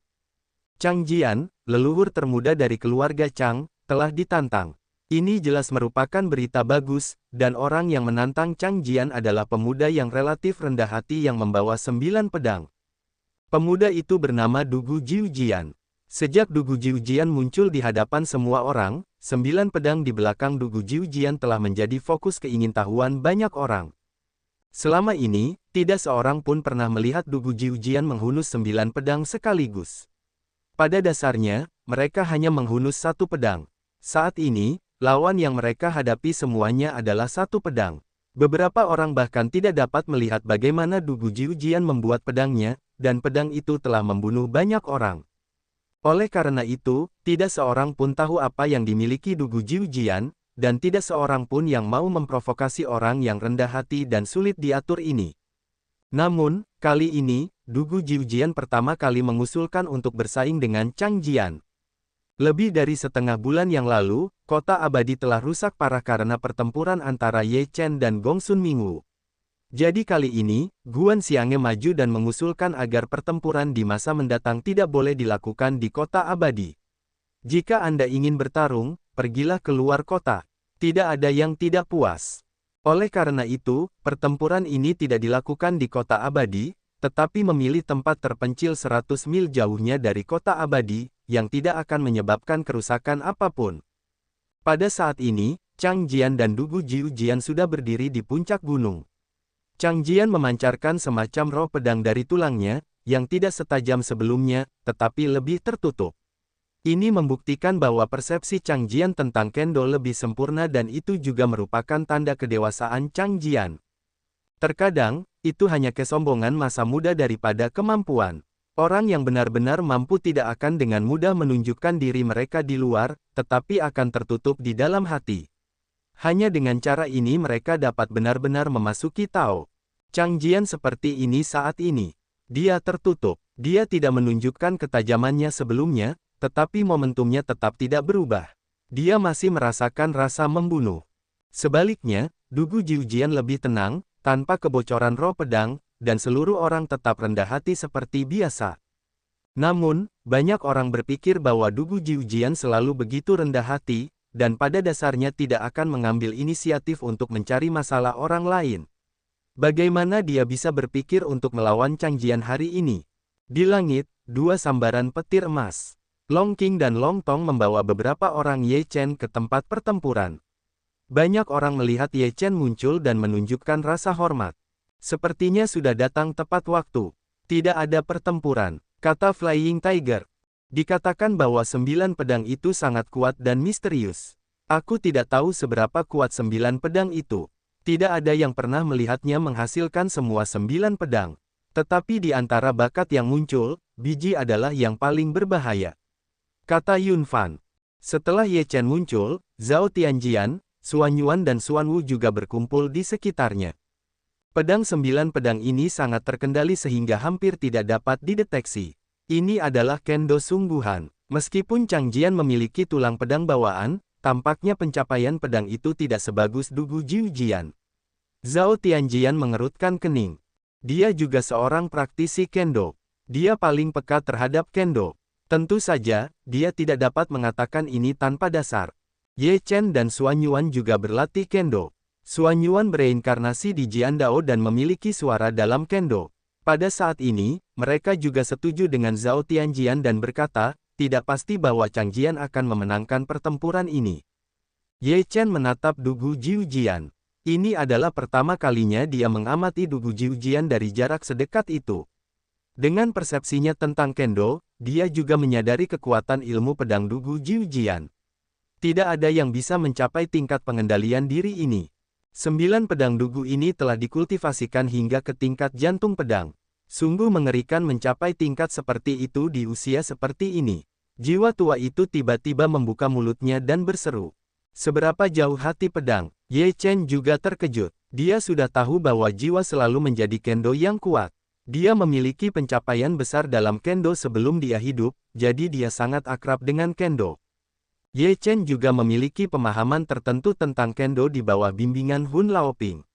Chang Jian, leluhur termuda dari keluarga Chang, telah ditantang. Ini jelas merupakan berita bagus, dan orang yang menantang Chang Jian adalah pemuda yang relatif rendah hati yang membawa 9 pedang. Pemuda itu bernama Dugu Jiu Jian. Sejak Dugu Jiu Jian muncul di hadapan semua orang, 9 pedang di belakang Dugu Jiu Jian telah menjadi fokus keingintahuan banyak orang. Selama ini, tidak seorang pun pernah melihat Dugu Jiu Jian menghunus 9 pedang sekaligus. Pada dasarnya, mereka hanya menghunus 1 pedang. Saat ini, lawan yang mereka hadapi semuanya adalah 1 pedang. Beberapa orang bahkan tidak dapat melihat bagaimana Dugu Jiu Jian membuat pedangnya, dan pedang itu telah membunuh banyak orang. Oleh karena itu, tidak seorang pun tahu apa yang dimiliki Dugu Jiu Jian, dan tidak seorang pun yang mau memprovokasi orang yang rendah hati dan sulit diatur ini. Namun, kali ini, Dugu Jiu Jian pertama kali mengusulkan untuk bersaing dengan Chang Jian. Lebih dari setengah bulan yang lalu, kota abadi telah rusak parah karena pertempuran antara Ye Chen dan Gong Sun Mingwu. Jadi kali ini, Guan Xiang'e maju dan mengusulkan agar pertempuran di masa mendatang tidak boleh dilakukan di kota abadi. Jika Anda ingin bertarung, pergilah keluar kota. Tidak ada yang tidak puas. Oleh karena itu, pertempuran ini tidak dilakukan di kota abadi, tetapi memilih tempat terpencil 100 mil jauhnya dari kota abadi, yang tidak akan menyebabkan kerusakan apapun. Pada saat ini, Chang Jian dan Dugu Jiu Jian sudah berdiri di puncak gunung. Chang Jian memancarkan semacam roh pedang dari tulangnya, yang tidak setajam sebelumnya, tetapi lebih tertutup. Ini membuktikan bahwa persepsi Chang Jian tentang kendo lebih sempurna dan itu juga merupakan tanda kedewasaan Chang Jian. Terkadang, itu hanya kesombongan masa muda daripada kemampuan. Orang yang benar-benar mampu tidak akan dengan mudah menunjukkan diri mereka di luar, tetapi akan tertutup di dalam hati. Hanya dengan cara ini mereka dapat benar-benar memasuki Tao. Chang Jian seperti ini saat ini. Dia tertutup. Dia tidak menunjukkan ketajamannya sebelumnya, tetapi momentumnya tetap tidak berubah. Dia masih merasakan rasa membunuh. Sebaliknya, Dugu Jiu Jian lebih tenang, tanpa kebocoran roh pedang, dan seluruh orang tetap rendah hati seperti biasa. Namun, banyak orang berpikir bahwa Dugu Jiu Jian selalu begitu rendah hati, dan pada dasarnya tidak akan mengambil inisiatif untuk mencari masalah orang lain. Bagaimana dia bisa berpikir untuk melawan Chang Jian hari ini? Di langit, 2 sambaran petir emas. Long Qing dan Long Tong membawa beberapa orang Ye Chen ke tempat pertempuran. Banyak orang melihat Ye Chen muncul dan menunjukkan rasa hormat. Sepertinya sudah datang tepat waktu. Tidak ada pertempuran, kata Flying Tiger. Dikatakan bahwa 9 pedang itu sangat kuat dan misterius. Aku tidak tahu seberapa kuat 9 pedang itu. Tidak ada yang pernah melihatnya menghasilkan semua 9 pedang. Tetapi di antara bakat yang muncul, biji adalah yang paling berbahaya, kata Yun Fan. Setelah Ye Chen muncul, Zhao Tianjian, Xuan Yuan dan Xuan Wu juga berkumpul di sekitarnya. Pedang 9 pedang ini sangat terkendali sehingga hampir tidak dapat dideteksi. Ini adalah kendo sungguhan. Meskipun Chang Jian memiliki tulang pedang bawaan, tampaknya pencapaian pedang itu tidak sebagus Dugu Jiu Jian. Zhao Tianjian mengerutkan kening. Dia juga seorang praktisi kendo. Dia paling peka terhadap kendo. Tentu saja, dia tidak dapat mengatakan ini tanpa dasar. Ye Chen dan Xuan Yuan juga berlatih kendo. Suanyuan bereinkarnasi di Jiandao dan memiliki suara dalam kendo. Pada saat ini, mereka juga setuju dengan Zhao Tianjian dan berkata, tidak pasti bahwa Chang Jian akan memenangkan pertempuran ini. Ye Chen menatap Dugu Jiujian. Ini adalah pertama kalinya dia mengamati Dugu Jiujian dari jarak sedekat itu. Dengan persepsinya tentang kendo, dia juga menyadari kekuatan ilmu pedang Dugu Jiujian. Tidak ada yang bisa mencapai tingkat pengendalian diri ini. 9 pedang Dugu ini telah dikultivasikan hingga ke tingkat jantung pedang. Sungguh mengerikan mencapai tingkat seperti itu di usia seperti ini. Jiwa tua itu tiba-tiba membuka mulutnya dan berseru. Seberapa jauh hati pedang? Ye Chen juga terkejut. Dia sudah tahu bahwa jiwa selalu menjadi kendo yang kuat. Dia memiliki pencapaian besar dalam kendo sebelum dia hidup, jadi dia sangat akrab dengan kendo. Ye Chen juga memiliki pemahaman tertentu tentang kendo di bawah bimbingan Hun Laoping.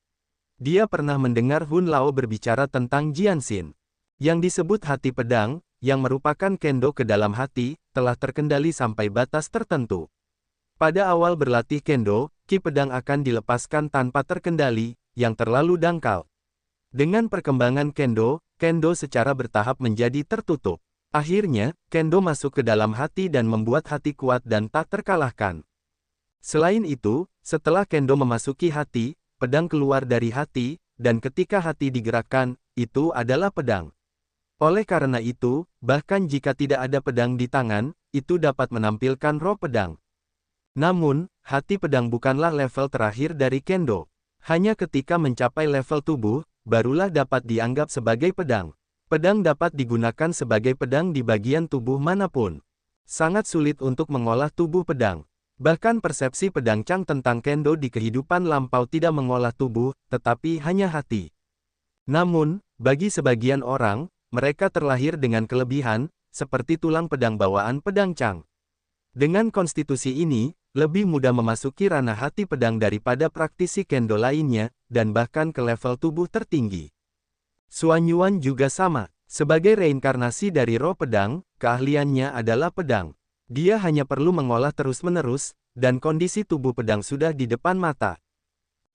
Dia pernah mendengar Hun Lao berbicara tentang Jianxin. Yang disebut hati pedang, yang merupakan kendo ke dalam hati, telah terkendali sampai batas tertentu. Pada awal berlatih kendo, ki pedang akan dilepaskan tanpa terkendali, yang terlalu dangkal. Dengan perkembangan kendo, kendo secara bertahap menjadi tertutup. Akhirnya, kendo masuk ke dalam hati dan membuat hati kuat dan tak terkalahkan. Selain itu, setelah kendo memasuki hati, pedang keluar dari hati, dan ketika hati digerakkan, itu adalah pedang. Oleh karena itu, bahkan jika tidak ada pedang di tangan, itu dapat menampilkan roh pedang. Namun, hati pedang bukanlah level terakhir dari kendo. Hanya ketika mencapai level tubuh, barulah dapat dianggap sebagai pedang. Pedang dapat digunakan sebagai pedang di bagian tubuh manapun. Sangat sulit untuk mengolah tubuh pedang. Bahkan persepsi pedang Chang tentang kendo di kehidupan lampau tidak mengolah tubuh, tetapi hanya hati. Namun, bagi sebagian orang, mereka terlahir dengan kelebihan, seperti tulang pedang bawaan pedang Chang. Dengan konstitusi ini, lebih mudah memasuki ranah hati pedang daripada praktisi kendo lainnya, dan bahkan ke level tubuh tertinggi. Suanyuan juga sama. Sebagai reinkarnasi dari roh pedang, keahliannya adalah pedang. Dia hanya perlu mengolah terus-menerus, dan kondisi tubuh pedang sudah di depan mata.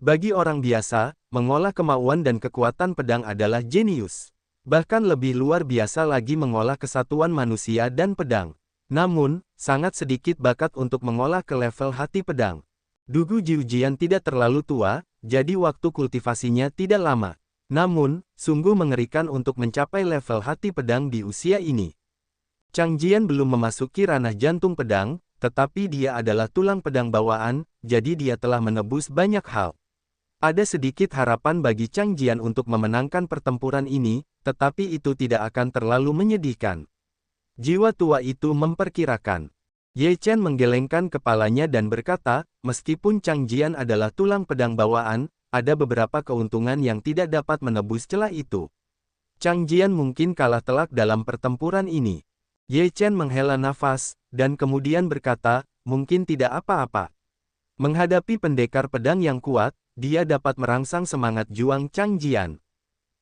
Bagi orang biasa, mengolah kemauan dan kekuatan pedang adalah jenius. Bahkan lebih luar biasa lagi mengolah kesatuan manusia dan pedang. Namun, sangat sedikit bakat untuk mengolah ke level hati pedang. Dugu Jiujian tidak terlalu tua, jadi waktu kultivasinya tidak lama. Namun, sungguh mengerikan untuk mencapai level hati pedang di usia ini. Chang Jian belum memasuki ranah jantung pedang, tetapi dia adalah tulang pedang bawaan, jadi dia telah menebus banyak hal. Ada sedikit harapan bagi Chang Jian untuk memenangkan pertempuran ini, tetapi itu tidak akan terlalu menyedihkan. Jiwa tua itu memperkirakan. Ye Chen menggelengkan kepalanya dan berkata, meskipun Chang Jian adalah tulang pedang bawaan, ada beberapa keuntungan yang tidak dapat menebus celah itu. Chang Jian mungkin kalah telak dalam pertempuran ini. Ye Chen menghela nafas, dan kemudian berkata, mungkin tidak apa-apa. Menghadapi pendekar pedang yang kuat, dia dapat merangsang semangat juang Chang Jian.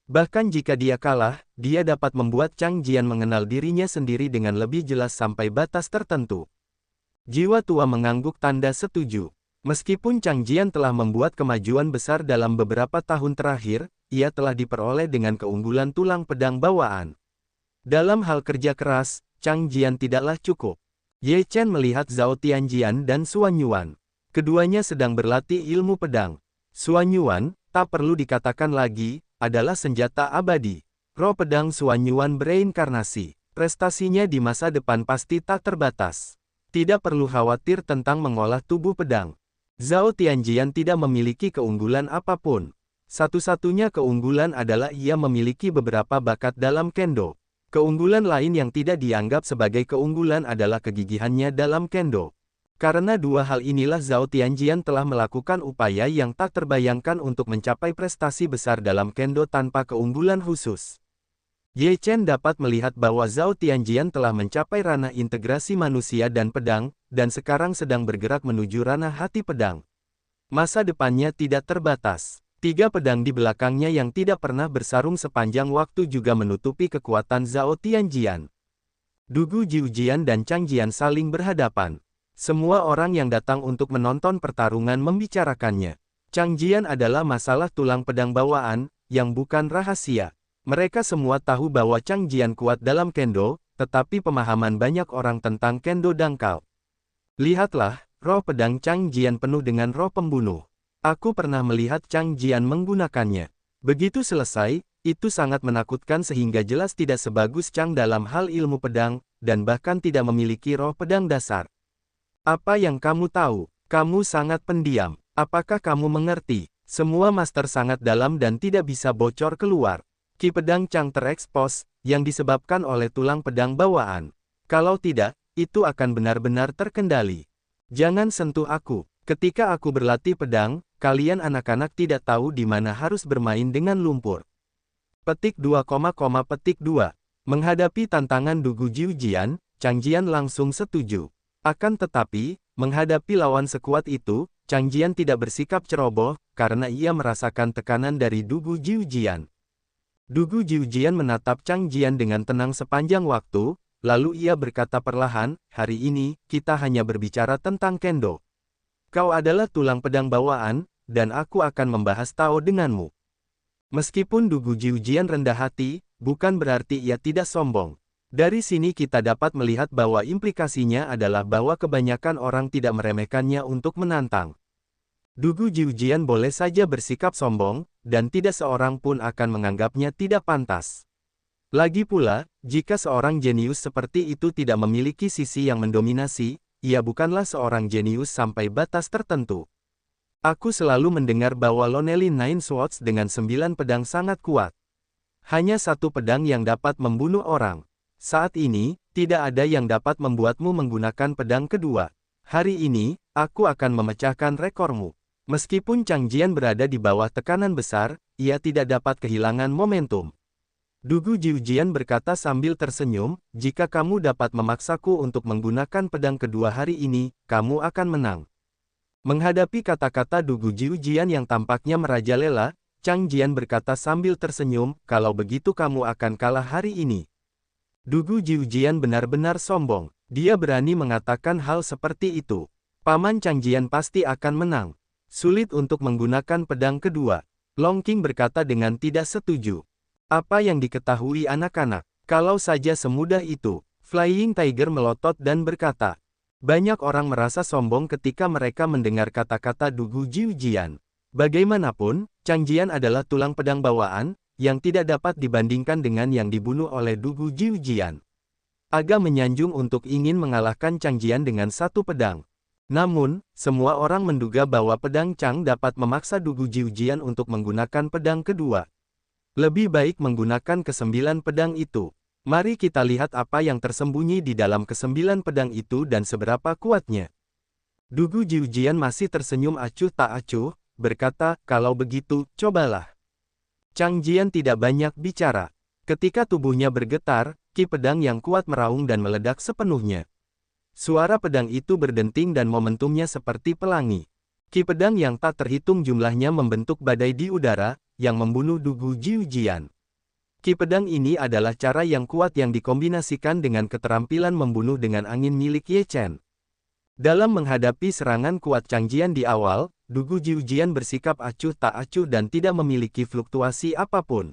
Bahkan jika dia kalah, dia dapat membuat Chang Jian mengenal dirinya sendiri dengan lebih jelas sampai batas tertentu. Jiwa tua mengangguk tanda setuju. Meskipun Chang Jian telah membuat kemajuan besar dalam beberapa tahun terakhir, ia telah diperoleh dengan keunggulan tulang pedang bawaan. Dalam hal kerja keras, Chang Jian tidaklah cukup. Ye Chen melihat Zhao Tianjian dan Suanyuan. Keduanya sedang berlatih ilmu pedang. Suanyuan, tak perlu dikatakan lagi, adalah senjata abadi. Roh pedang Suanyuan bereinkarnasi. Prestasinya di masa depan pasti tak terbatas. Tidak perlu khawatir tentang mengolah tubuh pedang. Zhao Tianjian tidak memiliki keunggulan apapun. Satu-satunya keunggulan adalah ia memiliki beberapa bakat dalam kendo. Keunggulan lain yang tidak dianggap sebagai keunggulan adalah kegigihannya dalam kendo. Karena dua hal inilah Zhao Tianjian telah melakukan upaya yang tak terbayangkan untuk mencapai prestasi besar dalam kendo tanpa keunggulan khusus. Ye Chen dapat melihat bahwa Zhao Tianjian telah mencapai ranah integrasi manusia dan pedang, dan sekarang sedang bergerak menuju ranah hati pedang. Masa depannya tidak terbatas. 3 pedang di belakangnya yang tidak pernah bersarung sepanjang waktu juga menutupi kekuatan Zhao Tianjian. Dugu Jiujian dan Chang Jian saling berhadapan. Semua orang yang datang untuk menonton pertarungan membicarakannya. Chang Jian adalah masalah tulang pedang bawaan, yang bukan rahasia. Mereka semua tahu bahwa Chang Jian kuat dalam kendo, tetapi pemahaman banyak orang tentang kendo dangkal. Lihatlah, roh pedang Chang Jian penuh dengan roh pembunuh. Aku pernah melihat Chang Jian menggunakannya. Begitu selesai, itu sangat menakutkan sehingga jelas tidak sebagus Chang dalam hal ilmu pedang, dan bahkan tidak memiliki roh pedang dasar. Apa yang kamu tahu? Kamu sangat pendiam. Apakah kamu mengerti? Semua master sangat dalam dan tidak bisa bocor keluar. Ki pedang Chang terekspos, yang disebabkan oleh tulang pedang bawaan. Kalau tidak, itu akan benar-benar terkendali. Jangan sentuh aku. Ketika aku berlatih pedang, kalian anak-anak tidak tahu di mana harus bermain dengan lumpur. Petik 2, petik 2. Menghadapi tantangan Dugu Jiujian, Chang Jian langsung setuju. Akan tetapi, menghadapi lawan sekuat itu, Chang Jian tidak bersikap ceroboh, karena ia merasakan tekanan dari Dugu Jiujian. Dugu Jiujian menatap Chang Jian dengan tenang sepanjang waktu, lalu ia berkata perlahan, hari ini, kita hanya berbicara tentang kendo. Kau adalah tulang pedang bawaan, dan aku akan membahas Tao denganmu. Meskipun Dugu Jiujian rendah hati, bukan berarti ia tidak sombong. Dari sini kita dapat melihat bahwa implikasinya adalah bahwa kebanyakan orang tidak meremehkannya untuk menantang. Dugu Jiujian boleh saja bersikap sombong, dan tidak seorang pun akan menganggapnya tidak pantas. Lagi pula, jika seorang jenius seperti itu tidak memiliki sisi yang mendominasi, ia bukanlah seorang jenius sampai batas tertentu. Aku selalu mendengar bahwa Lonely Nine Swords dengan 9 pedang sangat kuat. Hanya satu pedang yang dapat membunuh orang. Saat ini, tidak ada yang dapat membuatmu menggunakan pedang kedua. Hari ini, aku akan memecahkan rekormu. Meskipun Chang Jian berada di bawah tekanan besar, ia tidak dapat kehilangan momentum. Dugu Jiujian berkata sambil tersenyum, jika kamu dapat memaksaku untuk menggunakan pedang kedua hari ini, kamu akan menang. Menghadapi kata-kata Dugu Jiujian yang tampaknya merajalela, Chang Jian berkata sambil tersenyum, kalau begitu kamu akan kalah hari ini. Dugu Jiujian benar-benar sombong. Dia berani mengatakan hal seperti itu. Paman Chang Jian pasti akan menang. Sulit untuk menggunakan pedang kedua. Long Qing berkata dengan tidak setuju. Apa yang diketahui anak-anak? Kalau saja semudah itu. Flying Tiger melotot dan berkata. Banyak orang merasa sombong ketika mereka mendengar kata-kata Dugu Jiujian. Bagaimanapun, Chang Jian adalah tulang pedang bawaan, yang tidak dapat dibandingkan dengan yang dibunuh oleh Dugu Jiujian. Agak menyanjung untuk ingin mengalahkan Chang Jian dengan satu pedang. Namun, semua orang menduga bahwa pedang Chang dapat memaksa Dugu Jiujian untuk menggunakan pedang kedua. Lebih baik menggunakan ke-9 pedang itu. Mari kita lihat apa yang tersembunyi di dalam ke-9 pedang itu dan seberapa kuatnya. Dugu Jiujian masih tersenyum acuh tak acuh, berkata, kalau begitu, cobalah. Chang Jian tidak banyak bicara. Ketika tubuhnya bergetar, ki pedang yang kuat meraung dan meledak sepenuhnya. Suara pedang itu berdenting dan momentumnya seperti pelangi. Ki pedang yang tak terhitung jumlahnya membentuk badai di udara, yang membunuh Dugu Jiujian. Ki pedang ini adalah cara yang kuat yang dikombinasikan dengan keterampilan membunuh dengan angin milik Ye Chen. Dalam menghadapi serangan kuat Chang Jian di awal, Dugu Jiujian bersikap acuh tak acuh dan tidak memiliki fluktuasi apapun.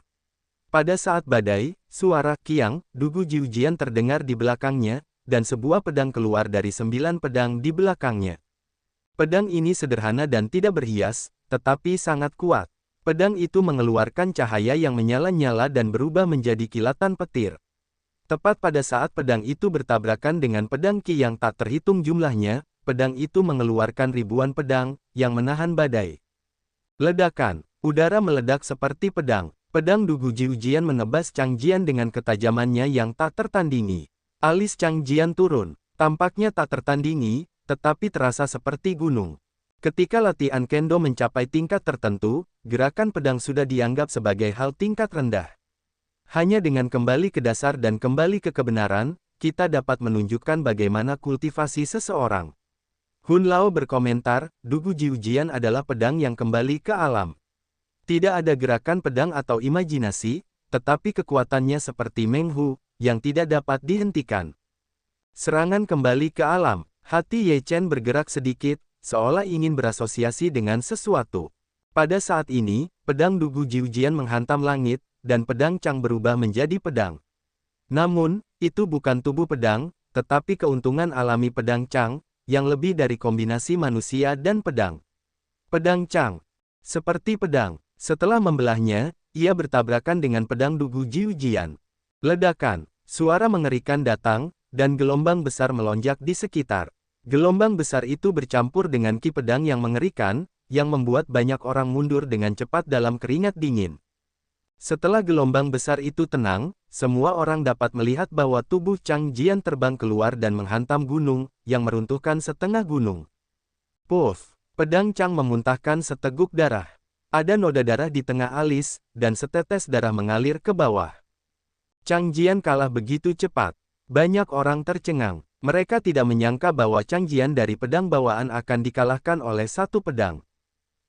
Pada saat badai, suara "kiang" Dugu Jiujian terdengar di belakangnya, dan sebuah pedang keluar dari 9 pedang di belakangnya. Pedang ini sederhana dan tidak berhias, tetapi sangat kuat. Pedang itu mengeluarkan cahaya yang menyala-nyala dan berubah menjadi kilatan petir. Tepat pada saat pedang itu bertabrakan dengan pedang Qi yang tak terhitung jumlahnya, pedang itu mengeluarkan ribuan pedang, yang menahan badai. Ledakan, udara meledak seperti pedang. Pedang Dugu Jiujian menebas Chang Jian dengan ketajamannya yang tak tertandingi. Alis Chang Jian turun, tampaknya tak tertandingi, tetapi terasa seperti gunung. Ketika latihan kendo mencapai tingkat tertentu, gerakan pedang sudah dianggap sebagai hal tingkat rendah. Hanya dengan kembali ke dasar dan kembali ke kebenaran, kita dapat menunjukkan bagaimana kultivasi seseorang. Hun Lao berkomentar, Dugu Jiujian adalah pedang yang kembali ke alam. Tidak ada gerakan pedang atau imajinasi, tetapi kekuatannya seperti Meng Hu, yang tidak dapat dihentikan. Serangan kembali ke alam, hati Ye Chen bergerak sedikit, seolah ingin berasosiasi dengan sesuatu. Pada saat ini, pedang Dugu Jiujian menghantam langit, dan pedang Chang berubah menjadi pedang. Namun, itu bukan tubuh pedang, tetapi keuntungan alami pedang Chang, yang lebih dari kombinasi manusia dan pedang. Pedang Chang. Seperti pedang. Setelah membelahnya, ia bertabrakan dengan pedang Dugu Jiujian. Ledakan. Suara mengerikan datang, dan gelombang besar melonjak di sekitar. Gelombang besar itu bercampur dengan ki pedang yang mengerikan, yang membuat banyak orang mundur dengan cepat dalam keringat dingin. Setelah gelombang besar itu tenang, semua orang dapat melihat bahwa tubuh Chang Jian terbang keluar dan menghantam gunung, yang meruntuhkan setengah gunung. Puff! Pedang Chang memuntahkan seteguk darah. Ada noda darah di tengah alis, dan setetes darah mengalir ke bawah. Chang Jian kalah begitu cepat. Banyak orang tercengang. Mereka tidak menyangka bahwa Chang Jian dari pedang bawaan akan dikalahkan oleh satu pedang.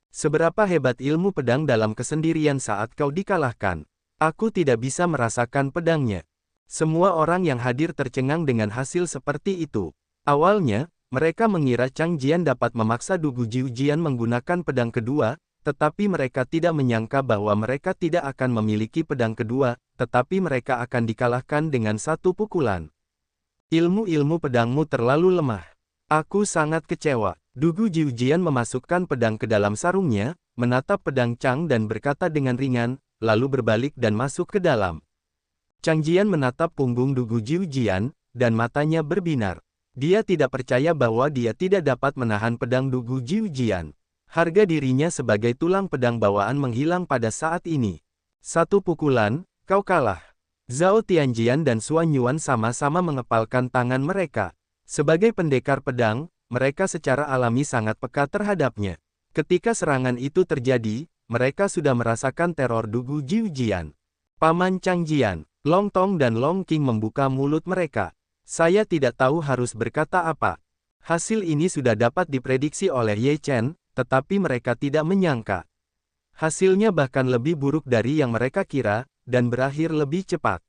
Seberapa hebat ilmu pedang dalam kesendirian saat kau dikalahkan? Aku tidak bisa merasakan pedangnya. Semua orang yang hadir tercengang dengan hasil seperti itu. Awalnya, mereka mengira Chang Jian dapat memaksa Dugu Jiujian menggunakan pedang kedua, tetapi mereka tidak menyangka bahwa mereka tidak akan memiliki pedang kedua, tetapi mereka akan dikalahkan dengan satu pukulan. Ilmu-ilmu pedangmu terlalu lemah. Aku sangat kecewa. Dugu Jiujian memasukkan pedang ke dalam sarungnya, menatap pedang Chang dan berkata dengan ringan, lalu berbalik dan masuk ke dalam. Chang Jian menatap punggung Dugu Jiujian, dan matanya berbinar. Dia tidak percaya bahwa dia tidak dapat menahan pedang Dugu Jiujian. Harga dirinya sebagai tulang pedang bawaan menghilang pada saat ini. Satu pukulan, kau kalah. Zhao Tianjian dan Xuan Yuan sama-sama mengepalkan tangan mereka. Sebagai pendekar pedang, mereka secara alami sangat peka terhadapnya. Ketika serangan itu terjadi, mereka sudah merasakan teror Dugu Jiujian. Paman Chang Jian, Long Tong dan Long Qing membuka mulut mereka. Saya tidak tahu harus berkata apa. Hasil ini sudah dapat diprediksi oleh Ye Chen, tetapi mereka tidak menyangka. Hasilnya bahkan lebih buruk dari yang mereka kira, dan berakhir lebih cepat.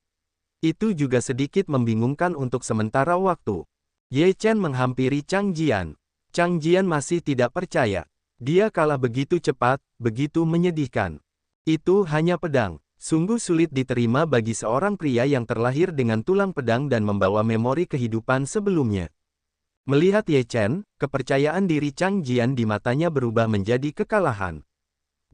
Itu juga sedikit membingungkan untuk sementara waktu. Ye Chen menghampiri Chang Jian. Chang Jian masih tidak percaya. Dia kalah begitu cepat, begitu menyedihkan. Itu hanya pedang. Sungguh sulit diterima bagi seorang pria yang terlahir dengan tulang pedang dan membawa memori kehidupan sebelumnya. Melihat Ye Chen, kepercayaan diri Chang Jian di matanya berubah menjadi kekalahan.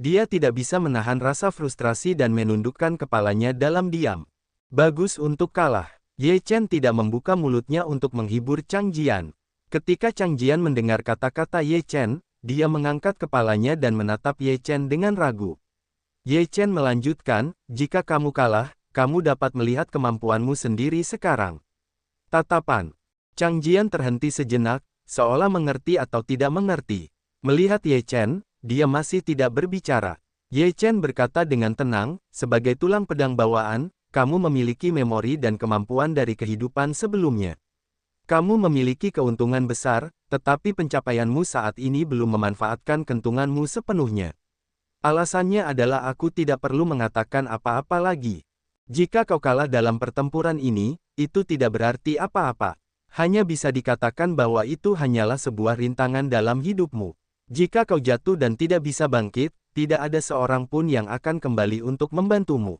Dia tidak bisa menahan rasa frustrasi dan menundukkan kepalanya dalam diam. Bagus untuk kalah. Ye Chen tidak membuka mulutnya untuk menghibur Chang Jian. Ketika Chang Jian mendengar kata-kata Ye Chen, dia mengangkat kepalanya dan menatap Ye Chen dengan ragu. Ye Chen melanjutkan, jika kamu kalah, kamu dapat melihat kemampuanmu sendiri sekarang. Tatapan Chang Jian terhenti sejenak, seolah mengerti atau tidak mengerti. Melihat Ye Chen, dia masih tidak berbicara. Ye Chen berkata dengan tenang, sebagai tulang pedang bawaan, kamu memiliki memori dan kemampuan dari kehidupan sebelumnya. Kamu memiliki keuntungan besar, tetapi pencapaianmu saat ini belum memanfaatkan keuntunganmu sepenuhnya. Alasannya adalah aku tidak perlu mengatakan apa-apa lagi. Jika kau kalah dalam pertempuran ini, itu tidak berarti apa-apa. Hanya bisa dikatakan bahwa itu hanyalah sebuah rintangan dalam hidupmu. Jika kau jatuh dan tidak bisa bangkit, tidak ada seorang pun yang akan kembali untuk membantumu.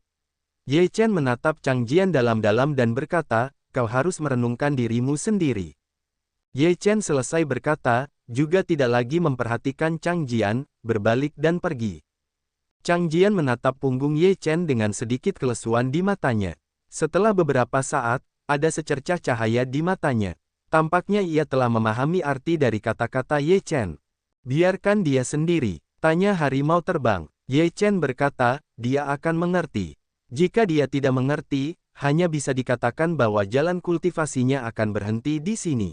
Ye Chen menatap Chang Jian dalam-dalam dan berkata, kau harus merenungkan dirimu sendiri. Ye Chen selesai berkata, juga tidak lagi memperhatikan Chang Jian, berbalik dan pergi. Chang Jian menatap punggung Ye Chen dengan sedikit kelesuan di matanya. Setelah beberapa saat, ada secercah cahaya di matanya. Tampaknya ia telah memahami arti dari kata-kata Ye Chen. Biarkan dia sendiri, tanya harimau terbang. Ye Chen berkata, dia akan mengerti. Jika dia tidak mengerti, hanya bisa dikatakan bahwa jalan kultivasinya akan berhenti di sini.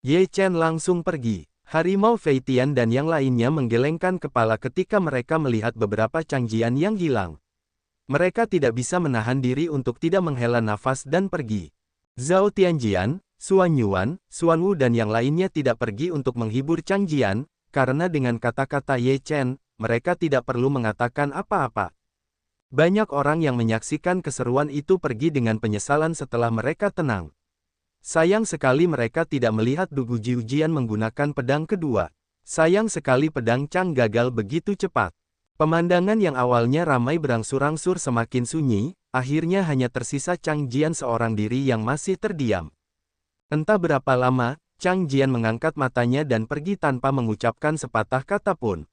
Ye Chen langsung pergi. Harimau Fei Tian dan yang lainnya menggelengkan kepala ketika mereka melihat beberapa Chang Jian yang hilang. Mereka tidak bisa menahan diri untuk tidak menghela nafas dan pergi. Zhao Tianjian, Xuan Yuan, Xuan Wu dan yang lainnya tidak pergi untuk menghibur Chang Jian, karena dengan kata-kata Ye Chen, mereka tidak perlu mengatakan apa-apa. Banyak orang yang menyaksikan keseruan itu pergi dengan penyesalan setelah mereka tenang. Sayang sekali mereka tidak melihat Dugu Jiujian menggunakan pedang kedua. Sayang sekali pedang Chang gagal begitu cepat. Pemandangan yang awalnya ramai berangsur-angsur semakin sunyi, akhirnya hanya tersisa Chang Jian seorang diri yang masih terdiam. Entah berapa lama, Chang Jian mengangkat matanya dan pergi tanpa mengucapkan sepatah kata pun.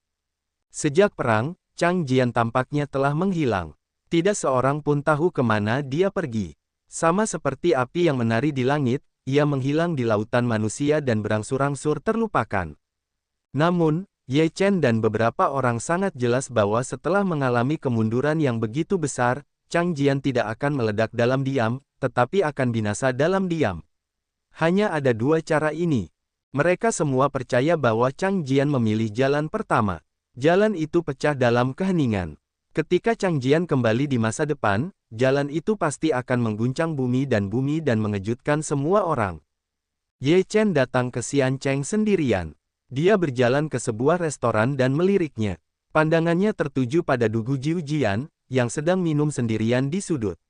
Sejak perang, Chang Jian tampaknya telah menghilang. Tidak seorang pun tahu kemana dia pergi. Sama seperti api yang menari di langit, ia menghilang di lautan manusia dan berangsur-angsur terlupakan. Namun, Ye Chen dan beberapa orang sangat jelas bahwa setelah mengalami kemunduran yang begitu besar, Chang Jian tidak akan meledak dalam diam, tetapi akan binasa dalam diam. Hanya ada dua cara ini. Mereka semua percaya bahwa Chang Jian memilih jalan pertama. Jalan itu pecah dalam keheningan. Ketika Chang Jian kembali di masa depan, jalan itu pasti akan mengguncang bumi dan mengejutkan semua orang. Ye Chen datang ke Xian Cheng sendirian. Dia berjalan ke sebuah restoran dan meliriknya. Pandangannya tertuju pada Dugu Jiu Jian, yang sedang minum sendirian di sudut.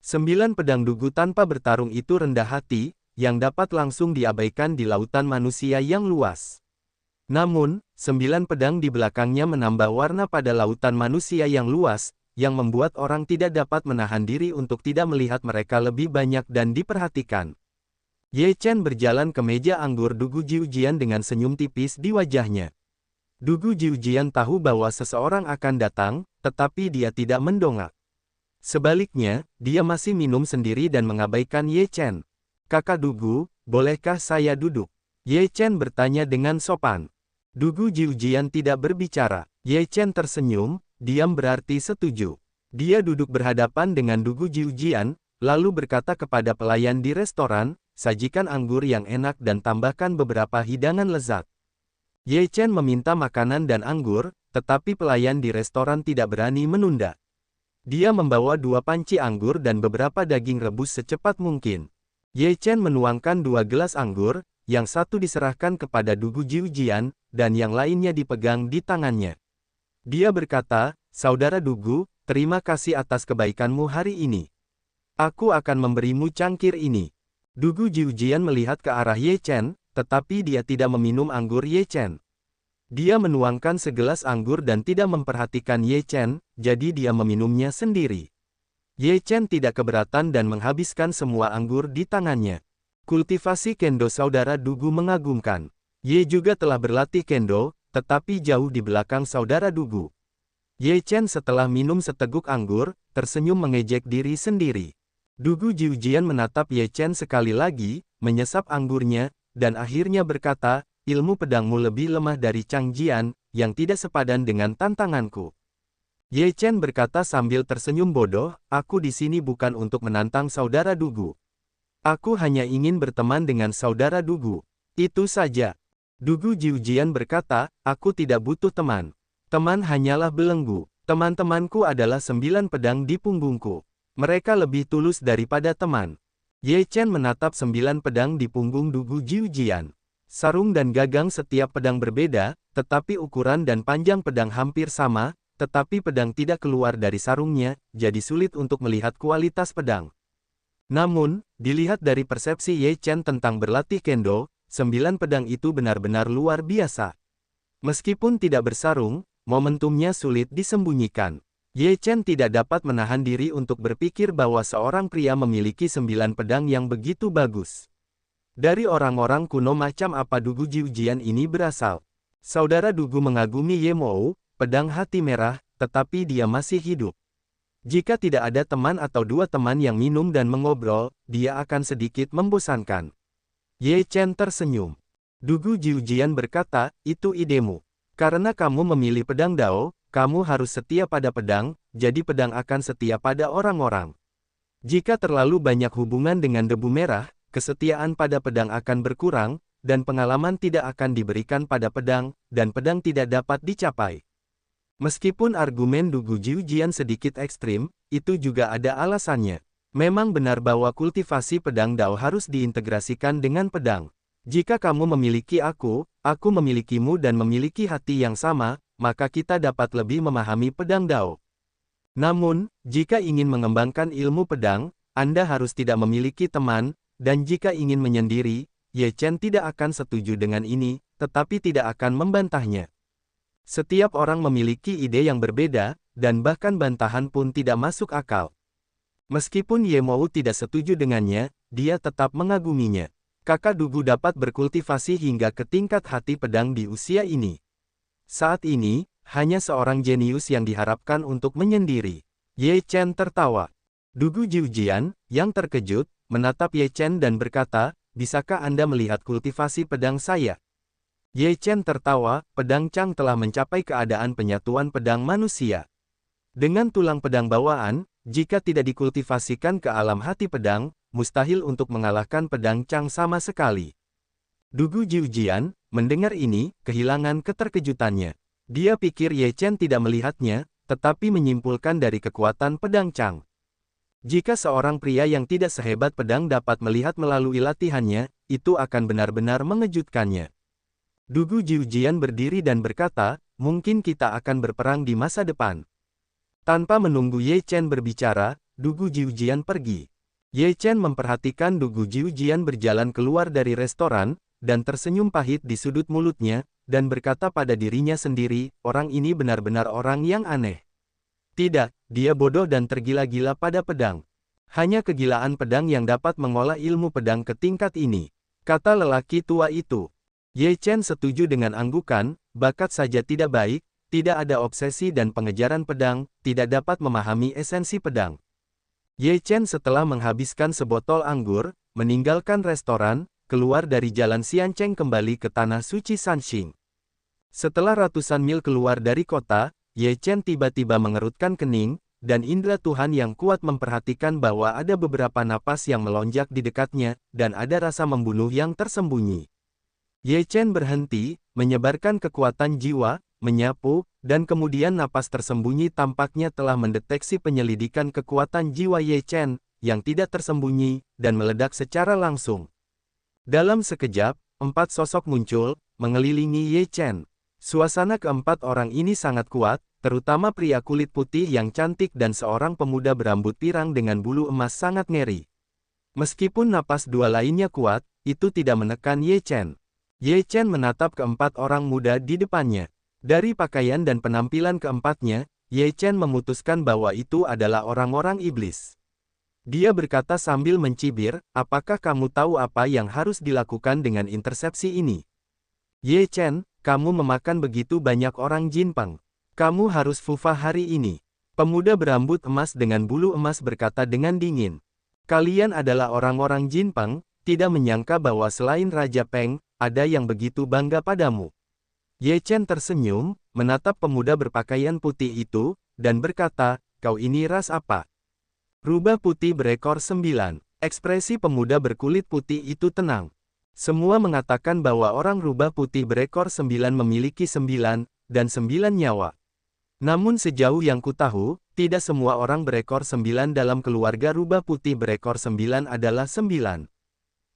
9 pedang dugu tanpa bertarung itu rendah hati, yang dapat langsung diabaikan di lautan manusia yang luas. Namun, 9 pedang di belakangnya menambah warna pada lautan manusia yang luas, yang membuat orang tidak dapat menahan diri untuk tidak melihat mereka lebih banyak dan diperhatikan. Ye Chen berjalan ke meja anggur Dugu Jiu Jian dengan senyum tipis di wajahnya. Dugu Jiu Jian tahu bahwa seseorang akan datang, tetapi dia tidak mendongak. Sebaliknya, dia masih minum sendiri dan mengabaikan Ye Chen. "Kakak Dugu, bolehkah saya duduk?" Ye Chen bertanya dengan sopan. Dugu Jiu Jian tidak berbicara. Ye Chen tersenyum, diam berarti setuju. Dia duduk berhadapan dengan Dugu Jiu Jian, lalu berkata kepada pelayan di restoran, "Sajikan anggur yang enak dan tambahkan beberapa hidangan lezat." Ye Chen meminta makanan dan anggur, tetapi pelayan di restoran tidak berani menunda. Dia membawa 2 panci anggur dan beberapa daging rebus secepat mungkin. Ye Chen menuangkan 2 gelas anggur, yang satu diserahkan kepada Dugu Jiu Jian, dan yang lainnya dipegang di tangannya. Dia berkata, "Saudara Dugu, terima kasih atas kebaikanmu hari ini. Aku akan memberimu cangkir ini." Dugu Jiu Jian melihat ke arah Ye Chen, tetapi dia tidak meminum anggur Ye Chen. Dia menuangkan segelas anggur dan tidak memperhatikan Ye Chen, jadi dia meminumnya sendiri. Ye Chen tidak keberatan dan menghabiskan semua anggur di tangannya. Kultivasi kendo saudara Dugu mengagumkan. Ye juga telah berlatih kendo, tetapi jauh di belakang saudara Dugu. Ye Chen setelah minum seteguk anggur, tersenyum mengejek diri sendiri. Dugu Jiu Jian menatap Ye Chen sekali lagi, menyesap anggurnya, dan akhirnya berkata, "Ilmu pedangmu lebih lemah dari Chang Jian, yang tidak sepadan dengan tantanganku." Ye Chen berkata sambil tersenyum bodoh, "Aku di sini bukan untuk menantang saudara Dugu. Aku hanya ingin berteman dengan saudara Dugu. Itu saja." Dugu Jiu Jian berkata, "Aku tidak butuh teman. Teman hanyalah belenggu. Teman-temanku adalah 9 pedang di punggungku. Mereka lebih tulus daripada teman." Ye Chen menatap 9 pedang di punggung Dugu Jiu Jian. Sarung dan gagang setiap pedang berbeda, tetapi ukuran dan panjang pedang hampir sama, tetapi pedang tidak keluar dari sarungnya, jadi sulit untuk melihat kualitas pedang. Namun, dilihat dari persepsi Ye Chen tentang berlatih kendo, 9 pedang itu benar-benar luar biasa. Meskipun tidak bersarung, momentumnya sulit disembunyikan. Ye Chen tidak dapat menahan diri untuk berpikir bahwa seorang pria memiliki 9 pedang yang begitu bagus. Dari orang-orang kuno macam apa Dugu Jiu Jian ini berasal? Saudara Dugu mengagumi Ye Mou, pedang hati merah, tetapi dia masih hidup. Jika tidak ada teman atau 2 teman yang minum dan mengobrol, dia akan sedikit membosankan. Ye Chen tersenyum. Dugu Jiu Jian berkata, "Itu idemu. Karena kamu memilih pedang Dao, kamu harus setia pada pedang, jadi pedang akan setia pada orang-orang. Jika terlalu banyak hubungan dengan debu merah, kesetiaan pada pedang akan berkurang, dan pengalaman tidak akan diberikan pada pedang, dan pedang tidak dapat dicapai." Meskipun argumen Dugu Jiu Jian sedikit ekstrim, itu juga ada alasannya. Memang benar bahwa kultivasi pedang Dao harus diintegrasikan dengan pedang. Jika kamu memiliki aku memilikimu dan memiliki hati yang sama, maka kita dapat lebih memahami pedang Dao. Namun, jika ingin mengembangkan ilmu pedang, Anda harus tidak memiliki teman, dan jika ingin menyendiri, Ye Chen tidak akan setuju dengan ini, tetapi tidak akan membantahnya. Setiap orang memiliki ide yang berbeda, dan bahkan bantahan pun tidak masuk akal. Meskipun Ye Mou tidak setuju dengannya, dia tetap mengaguminya. Kakak Dugu dapat berkultivasi hingga ke tingkat hati pedang di usia ini. Saat ini, hanya seorang jenius yang diharapkan untuk menyendiri. Ye Chen tertawa. Dugu Jiujian, yang terkejut, menatap Ye Chen dan berkata, bisakah Anda melihat kultivasi pedang saya? Ye Chen tertawa, pedang Chang telah mencapai keadaan penyatuan pedang manusia. Dengan tulang pedang bawaan, jika tidak dikultivasikan ke alam hati pedang, mustahil untuk mengalahkan pedang Chang sama sekali. Dugu Jiujian, mendengar ini, kehilangan keterkejutannya. Dia pikir Ye Chen tidak melihatnya, tetapi menyimpulkan dari kekuatan pedang Chang. Jika seorang pria yang tidak sehebat pedang dapat melihat melalui latihannya, itu akan benar-benar mengejutkannya. Dugu Jiujian berdiri dan berkata, mungkin kita akan berperang di masa depan. Tanpa menunggu Ye Chen berbicara, Dugu Jiujian pergi. Ye Chen memperhatikan Dugu Jiujian berjalan keluar dari restoran, dan tersenyum pahit di sudut mulutnya, dan berkata pada dirinya sendiri, orang ini benar-benar orang yang aneh. Tidak, dia bodoh dan tergila-gila pada pedang. Hanya kegilaan pedang yang dapat mengolah ilmu pedang ke tingkat ini, kata lelaki tua itu. Ye Chen setuju dengan anggukan, bakat saja tidak baik, tidak ada obsesi dan pengejaran pedang, tidak dapat memahami esensi pedang. Ye Chen setelah menghabiskan sebotol anggur, meninggalkan restoran, keluar dari jalan Xiancheng kembali ke tanah suci Sanxing. Setelah ratusan mil keluar dari kota, Ye Chen tiba-tiba mengerutkan kening, dan indera Tuhan yang kuat memperhatikan bahwa ada beberapa napas yang melonjak di dekatnya, dan ada rasa membunuh yang tersembunyi. Ye Chen berhenti, menyebarkan kekuatan jiwa, menyapu, dan kemudian napas tersembunyi tampaknya telah mendeteksi penyelidikan kekuatan jiwa Ye Chen, yang tidak tersembunyi, dan meledak secara langsung. Dalam sekejap, 4 sosok muncul, mengelilingi Ye Chen. Suasana keempat orang ini sangat kuat, terutama pria kulit putih yang cantik dan seorang pemuda berambut pirang dengan bulu emas sangat ngeri. Meskipun napas dua lainnya kuat, itu tidak menekan Ye Chen. Ye Chen menatap keempat orang muda di depannya. Dari pakaian dan penampilan keempatnya, Ye Chen memutuskan bahwa itu adalah orang-orang iblis. Dia berkata sambil mencibir, apakah kamu tahu apa yang harus dilakukan dengan intersepsi ini? Ye Chen, kamu memakan begitu banyak orang Jinpeng. Kamu harus fufa hari ini. Pemuda berambut emas dengan bulu emas berkata dengan dingin. Kalian adalah orang-orang Jinpeng, tidak menyangka bahwa selain Raja Peng, ada yang begitu bangga padamu. Ye Chen tersenyum, menatap pemuda berpakaian putih itu, dan berkata, kau ini ras apa? Rubah putih berekor 9. Ekspresi pemuda berkulit putih itu tenang. Semua mengatakan bahwa orang rubah putih berekor 9 memiliki 9, dan 9 nyawa. Namun sejauh yang kutahu, tidak semua orang berekor 9 dalam keluarga rubah putih berekor 9 adalah 9.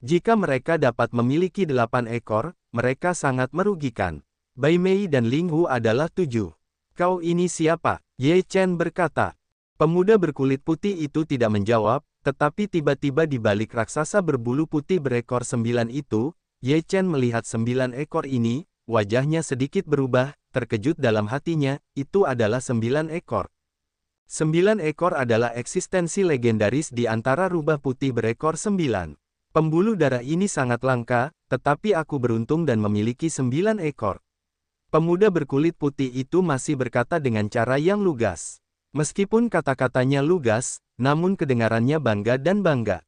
Jika mereka dapat memiliki 8 ekor, mereka sangat merugikan. Bai Mei dan Ling Hu adalah 7. Kau ini siapa? Ye Chen berkata. Pemuda berkulit putih itu tidak menjawab, tetapi tiba-tiba di balik raksasa berbulu putih berekor 9 itu, Ye Chen melihat 9 ekor ini, wajahnya sedikit berubah, terkejut dalam hatinya, itu adalah 9 ekor. 9 ekor adalah eksistensi legendaris di antara rubah putih berekor 9. Pembuluh darah ini sangat langka, tetapi aku beruntung dan memiliki 9 ekor. Pemuda berkulit putih itu masih berkata dengan cara yang lugas. Meskipun kata-katanya lugas, namun kedengarannya bangga dan bangga.